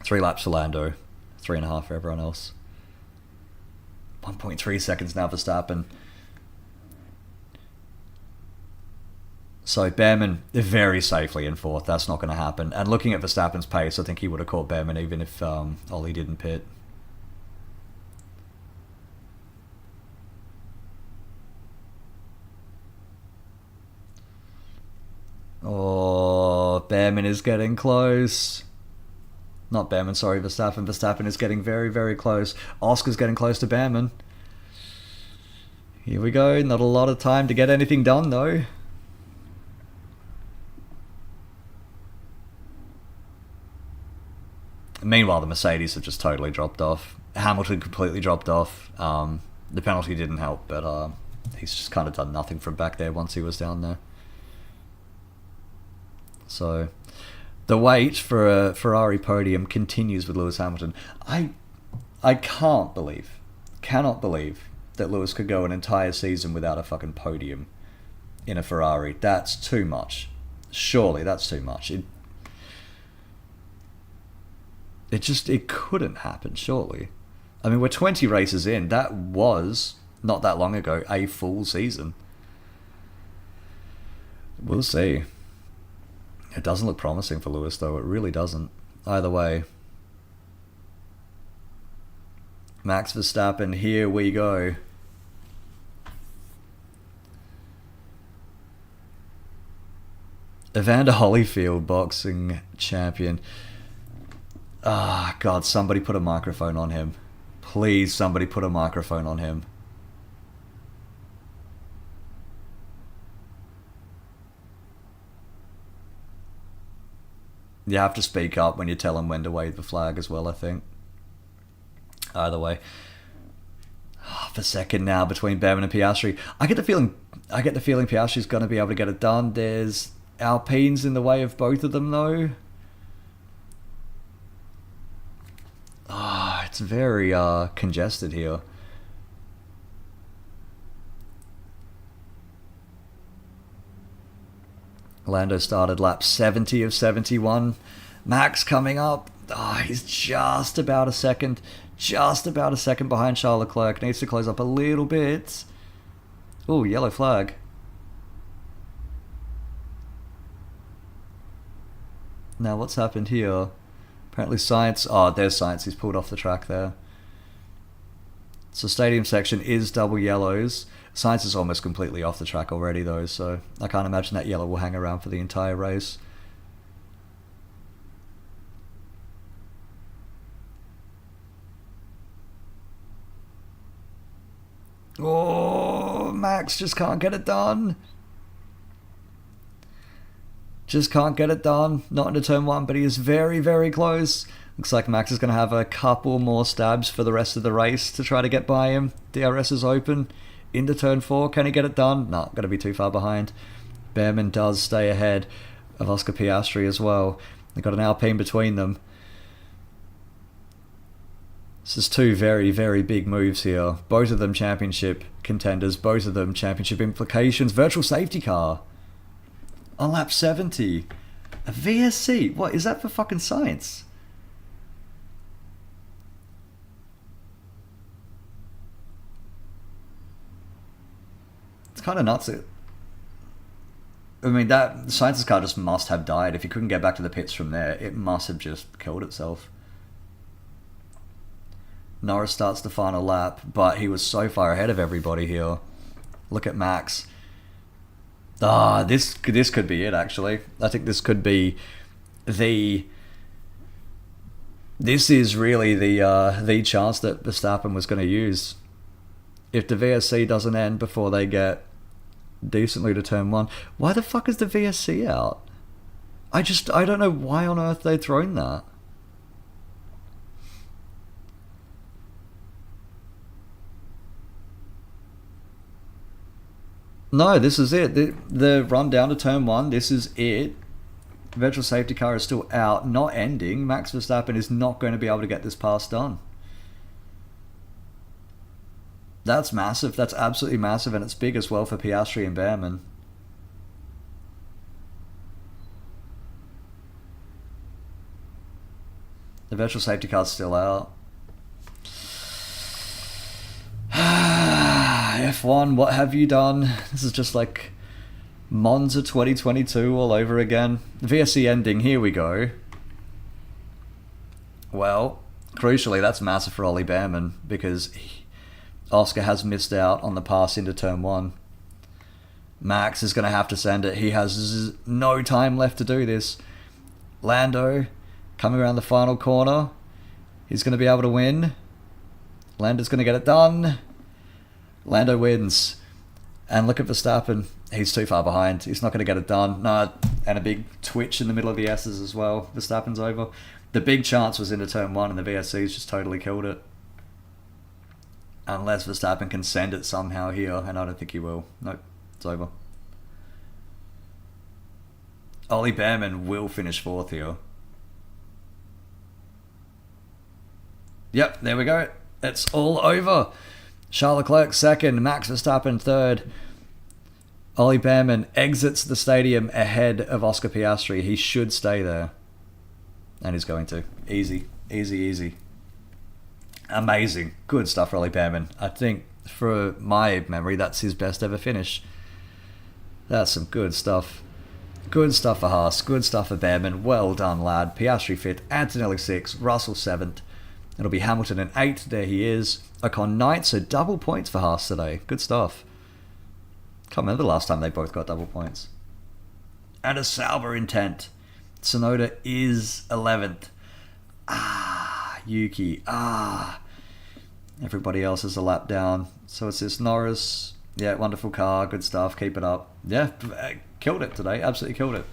3 laps for Lando. 3.5 for everyone else. 1.3 seconds now for Verstappen. So Behrman very safely in 4th. That's not going to happen. And looking at Verstappen's pace, I think he would have caught Behrman even if Ollie didn't pit. Oh, Behrman is getting close. Not Behrman, sorry, Verstappen. Verstappen is getting very, very close. Oscar's getting close to Behrman. Here we go. Not a lot of time to get anything done, though. Meanwhile, the Mercedes have just totally dropped off. Hamilton completely dropped off. The penalty didn't help, but he's just kind of done nothing from back there once he was down there. So the wait for a Ferrari podium continues with Lewis Hamilton. I cannot believe that Lewis could go an entire season without a fucking podium in a Ferrari. That's too much. Surely that's too much. It couldn't happen, surely. I mean, we're 20 races in. That was, not that long ago, a full season. We'll see. It doesn't look promising for Lewis, though. It really doesn't. Either way. Max Verstappen, here we go. Evander Holyfield, boxing champion. Ah, God, somebody put a microphone on him. Please, somebody put a microphone on him. You have to speak up when you tell him when to wave the flag as well, I think. Either way. For second now between Behrman and Piastri. I get the feeling Piastri's going to be able to get it done. There's Alpines in the way of both of them, though. It's very congested here. Lando started lap 70 of 71. Max coming up. He's just about a second behind Charles Leclerc. Needs to close up a little bit. Oh, yellow flag. Now what's happened here? Apparently Science... Oh, there's Science. He's pulled off the track there. So stadium section is double yellows. Science is almost completely off the track already, though, so I can't imagine that yellow will hang around for the entire race. Oh, Max just can't get it done. Just can't get it done. Not into turn 1, but he is very, very close. Looks like Max is going to have a couple more stabs for the rest of the race to try to get by him. DRS is open. Into turn 4. Can he get it done? No, going to be too far behind. Behrman does stay ahead. of Oscar Piastri as well. They've got an Alpine between them. This is two very, very big moves here. Both of them championship contenders. Both of them championship implications. Virtual safety car. On lap 70. A VSC. What, is that for fucking science? It's kind of nuts. I mean, that Science's car just must have died. If you couldn't get back to the pits from there, it must have just killed itself. Norris starts the final lap, but he was so far ahead of everybody here. Look at Max. This could be it, actually. I think this could be the... This is really the chance that Verstappen was going to use. If the VSC doesn't end before they get decently to turn 1. Why the fuck is the VSC out? I don't know why on earth they've thrown that. No, this is it. The run down to turn 1, this is it. Virtual safety car is still out, not ending. Max Verstappen is not going to be able to get this pass done. That's massive. That's absolutely massive, and it's big as well for Piastri and Behrman. The virtual safety car's still out. F1, what have you done? This is just like Monza 2022 all over again. VSC ending, here we go. Well, crucially, that's massive for Ollie Behrman because Oscar has missed out on the pass into turn 1. Max is going to have to send it. He has no time left to do this. Lando coming around the final corner. He's going to be able to win. Lando's going to get it done. Lando wins. And look at Verstappen. He's too far behind. He's not going to get it done. No, and a big twitch in the middle of the S's as well. Verstappen's over. The big chance was into turn 1 and the VSC's just totally killed it. Unless Verstappen can send it somehow here, and I don't think he will. Nope, it's over. Ollie Behrman will finish 4th here. Yep, there we go. It's all over. Charles Leclerc 2nd, Max Verstappen 3rd. Ollie Behrman exits the stadium ahead of Oscar Piastri. He should stay there. And he's going to. Easy, easy, easy. Amazing. Good stuff for Ollie Behrman. I think, for my memory, that's his best ever finish. That's some good stuff. Good stuff for Haas. Good stuff for Behrman. Well done, lad. Piastri 5th, Antonelli 6th, Russell 7th. It'll be Hamilton in 8th. There he is. Ocon 9th, so double points for Haas today. Good stuff. Can't remember the last time they both got double points. And a Sauber in 10th. Tsunoda is 11th. Yuki. Everybody else is a lap down. So it's this Norris. Yeah, wonderful car. Good stuff. Keep it up. Yeah, killed it today. Absolutely killed it.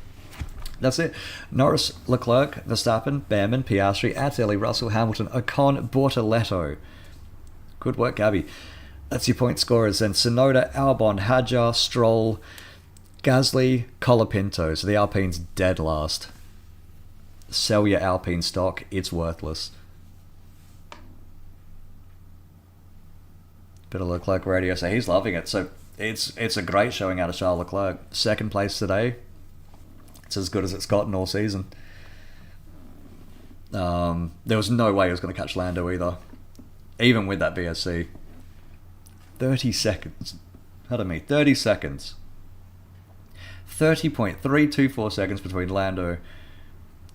That's it. Norris, Leclerc, Verstappen, Behrman, Piastri, Antonelli, Russell, Hamilton, Ocon, Bortoletto. Good work, Gabby. That's your point scorers. Then Tsunoda, Albon, Hadjar, Stroll, Gasly, Colapinto. So the Alpine's dead last. Sell your Alpine stock. It's worthless. Bit of Leclerc radio. So he's loving it. So it's a great showing out of Charles Leclerc. 2nd place today. It's as good as it's gotten all season. There was no way he was going to catch Lando either. Even with that BSC. 30 seconds. Pardon me, 30 seconds. 30.324 seconds between Lando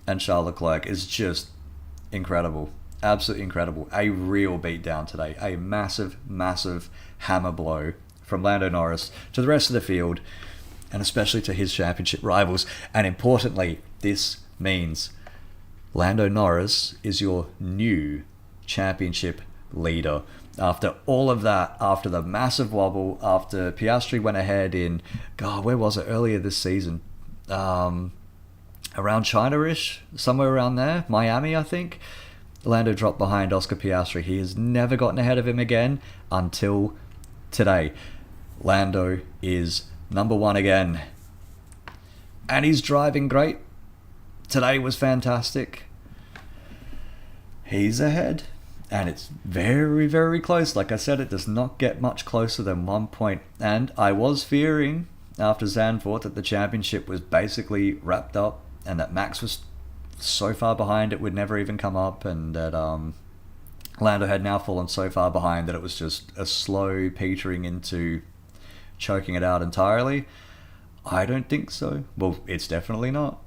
and Charles Leclerc is just incredible. Absolutely incredible. A real beatdown today. A massive, massive hammer blow from Lando Norris to the rest of the field, and especially to his championship rivals. And importantly, this means Lando Norris is your new championship leader. After all of that, after the massive wobble, after Piastri went ahead in, where was it, earlier this season? Around China-ish, somewhere around there, Miami, I think. Lando dropped behind Oscar Piastri. He has never gotten ahead of him again until today. Lando is number 1 again. And he's driving great. Today was fantastic. He's ahead. And it's very, very close. Like I said, it does not get much closer than 1 point. And I was fearing after Zandvoort that the championship was basically wrapped up and that Max was so far behind it would never even come up, and that Lando had now fallen so far behind that it was just a slow petering into choking it out entirely. I don't think so. Well, it's definitely not.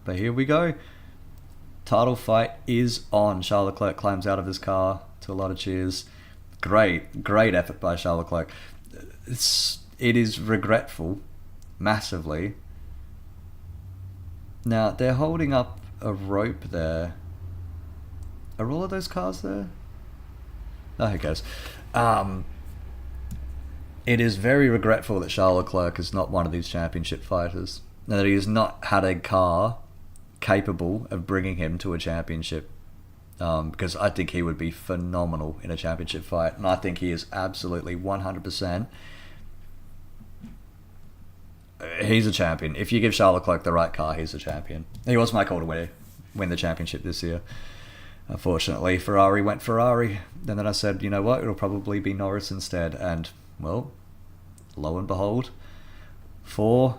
But here we go. Title fight is on. Charles Leclerc climbs out of his car to a lot of cheers. Great effort by Charles Leclerc. It is regretful, massively. Now, they're holding up a rope there. Are all of those cars there? Oh, who cares? It is very regretful that Charles Leclerc is not one of these championship fighters. And that he has not had a car capable of bringing him to a championship. Because I think he would be phenomenal in a championship fight. And I think he is absolutely 100%. He's a champion. If you give Charles Leclerc the right car, he's a champion. He was my call to win the championship this year. Unfortunately, Ferrari went Ferrari. And then I said, you know what, it'll probably be Norris instead. And, well, lo and behold, 4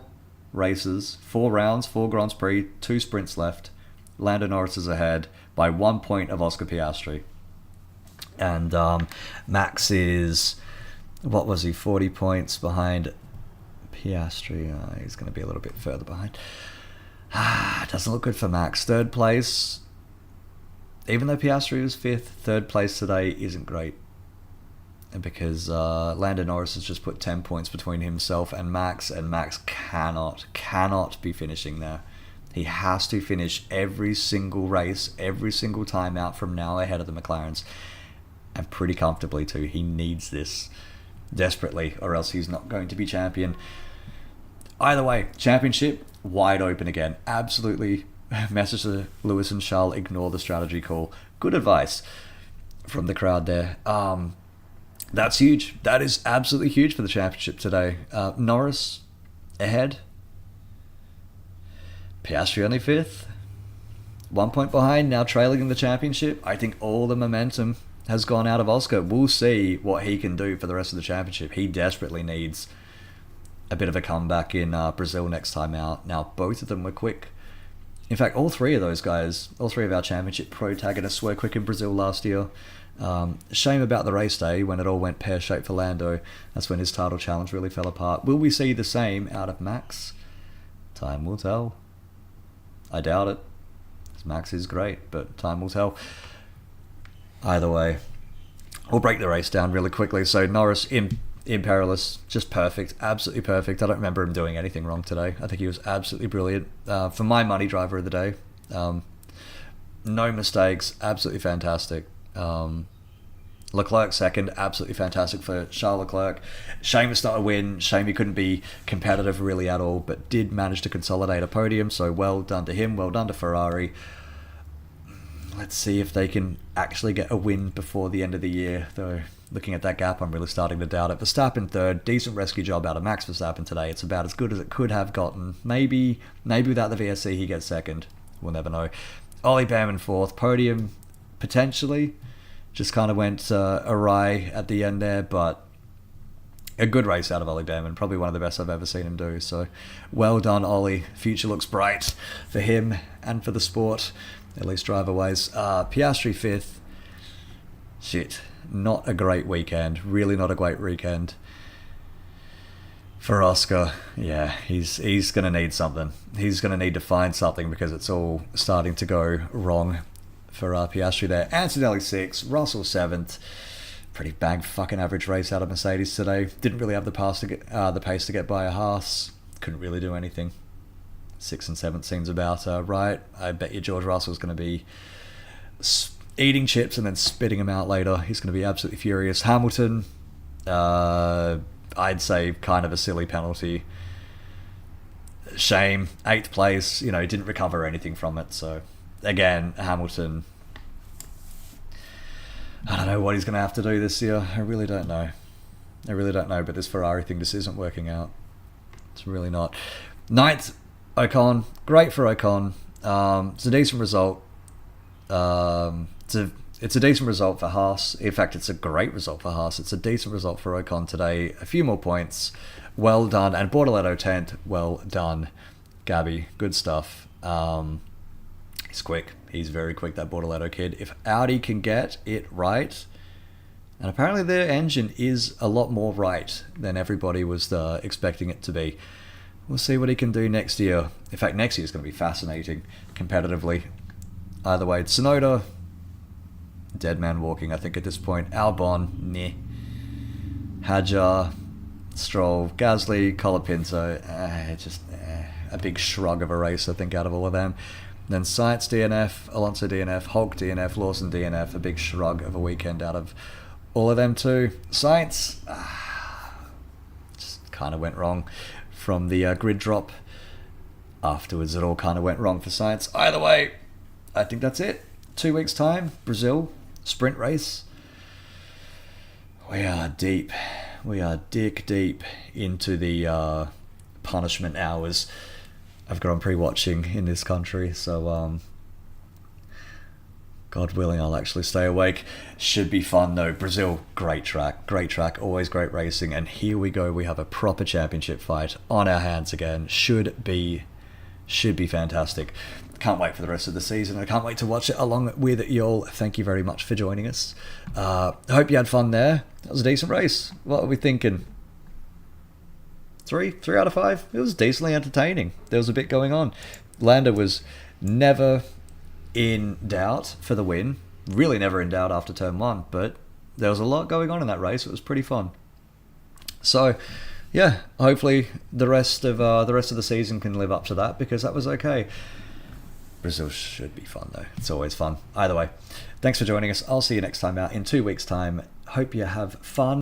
races, 4 rounds, 4 Grands Prix, 2 sprints left. Lando Norris is ahead by 1 point of Oscar Piastri. And Max is, what was he, 40 points behind Piastri. He's going to be a little bit further behind. Doesn't look good for Max. 3rd place, even though Piastri was 5th, 3rd place today isn't great. Because Lando Norris has just put 10 points between himself and Max cannot be finishing there. He has to finish every single race, every single time out from now ahead of the McLarens. And pretty comfortably too. He needs this desperately, or else he's not going to be champion. Either way, championship wide open again. Absolutely. Message to Lewis and Charles, ignore the strategy call. Good advice from the crowd there. That's huge. That is absolutely huge for the championship today. Norris ahead. Piastri only 5th. 1 point behind, now trailing in the championship. I think all the momentum has gone out of Oscar. We'll see what he can do for the rest of the championship. He desperately needs a bit of a comeback in Brazil next time out. Now, both of them were quick. In fact, all 3 of those guys, all 3 of our championship protagonists were quick in Brazil last year. Shame about the race day when it all went pear-shaped for Lando. That's when his title challenge really fell apart. Will we see the same out of Max? Time will tell. I doubt it. Max is great, but time will tell. Either way, we'll break the race down really quickly. So Norris imperialist, just perfect, absolutely perfect. I don't remember him doing anything wrong today. I think he was absolutely brilliant. For my money, driver of the day. No mistakes, absolutely fantastic. Leclerc 2nd, absolutely fantastic for Charles Leclerc. Shame it's not a win. Shame he couldn't be competitive really at all, but did manage to consolidate a podium. So well done to him. Well done to Ferrari. Let's see if they can actually get a win before the end of the year, though. Looking at that gap, I'm really starting to doubt it. Verstappen 3rd, decent rescue job out of Max Verstappen today. It's about as good as it could have gotten. Maybe without the VSC he gets 2nd. We'll never know. Ollie Behrman 4th, podium potentially. Just kind of went awry at the end there, but a good race out of Ollie Behrman. Probably one of the best I've ever seen him do. So well done, Ollie. Future looks bright for him and for the sport, at least driver-wise. Piastri 5th. Shit. Not a great weekend. Really not a great weekend for Oscar. Yeah, he's going to need something. He's going to need to find something because it's all starting to go wrong for Piastri there. Antonelli 6th, Russell 7th. Pretty bang fucking average race out of Mercedes today. Didn't really have the pace to get by a Haas. Couldn't really do anything. 6th and 7th seems about right. I bet you George Russell's going to be eating chips and then spitting them out later. He's going to be absolutely furious. Hamilton, I'd say kind of a silly penalty. Shame. 8th place, didn't recover anything from it. So, again, Hamilton, I don't know what he's going to have to do this year. I really don't know. But this Ferrari thing just isn't working out. It's really not. Ninth, Ocon. Great for Ocon. It's a decent result. It's a decent result for Haas. In fact, it's a great result for Haas. It's a decent result for Ocon today. A few more points. Well done. And Bortoletto 10th. Well done, Gabby. Good stuff. He's quick. He's very quick, that Bortoletto kid. If Audi can get it right, and apparently their engine is a lot more right than everybody was expecting it to be. We'll see what he can do next year. In fact, next year is going to be fascinating competitively. Either way, Tsunoda, dead man walking, I think, at this point. Albon, meh. Hadjar, Stroll, Gasly, Colapinto, a big shrug of a race, I think, out of all of them. Then Sainz DNF, Alonso DNF, Hulk DNF, Lawson DNF, a big shrug of a weekend out of all of them too. Sainz, just kind of went wrong from the grid drop. Afterwards, it all kind of went wrong for Sainz. Either way, I think that's it. 2 weeks' time, Brazil, sprint race. We are deep. We are dick deep into the punishment hours of Grand Prix watching in this country. So, God willing, I'll actually stay awake. Should be fun though. Brazil, great track, always great racing. And here we go. We have a proper championship fight on our hands again. Should be fantastic. Can't wait for the rest of the season. I can't wait to watch it along with y'all. Thank you very much for joining us. I hope you had fun there. That was a decent race. What are we thinking? 3 out of 5. It was decently entertaining. There was a bit going on. Lando was never in doubt for the win. Really never in doubt after turn 1, but there was a lot going on in that race. It was pretty fun. So, yeah, hopefully the rest of the season can live up to that, because that was okay. Brazil should be fun though. It's always fun. Either way, thanks for joining us. I'll see you next time out in 2 weeks' time. Hope you have fun.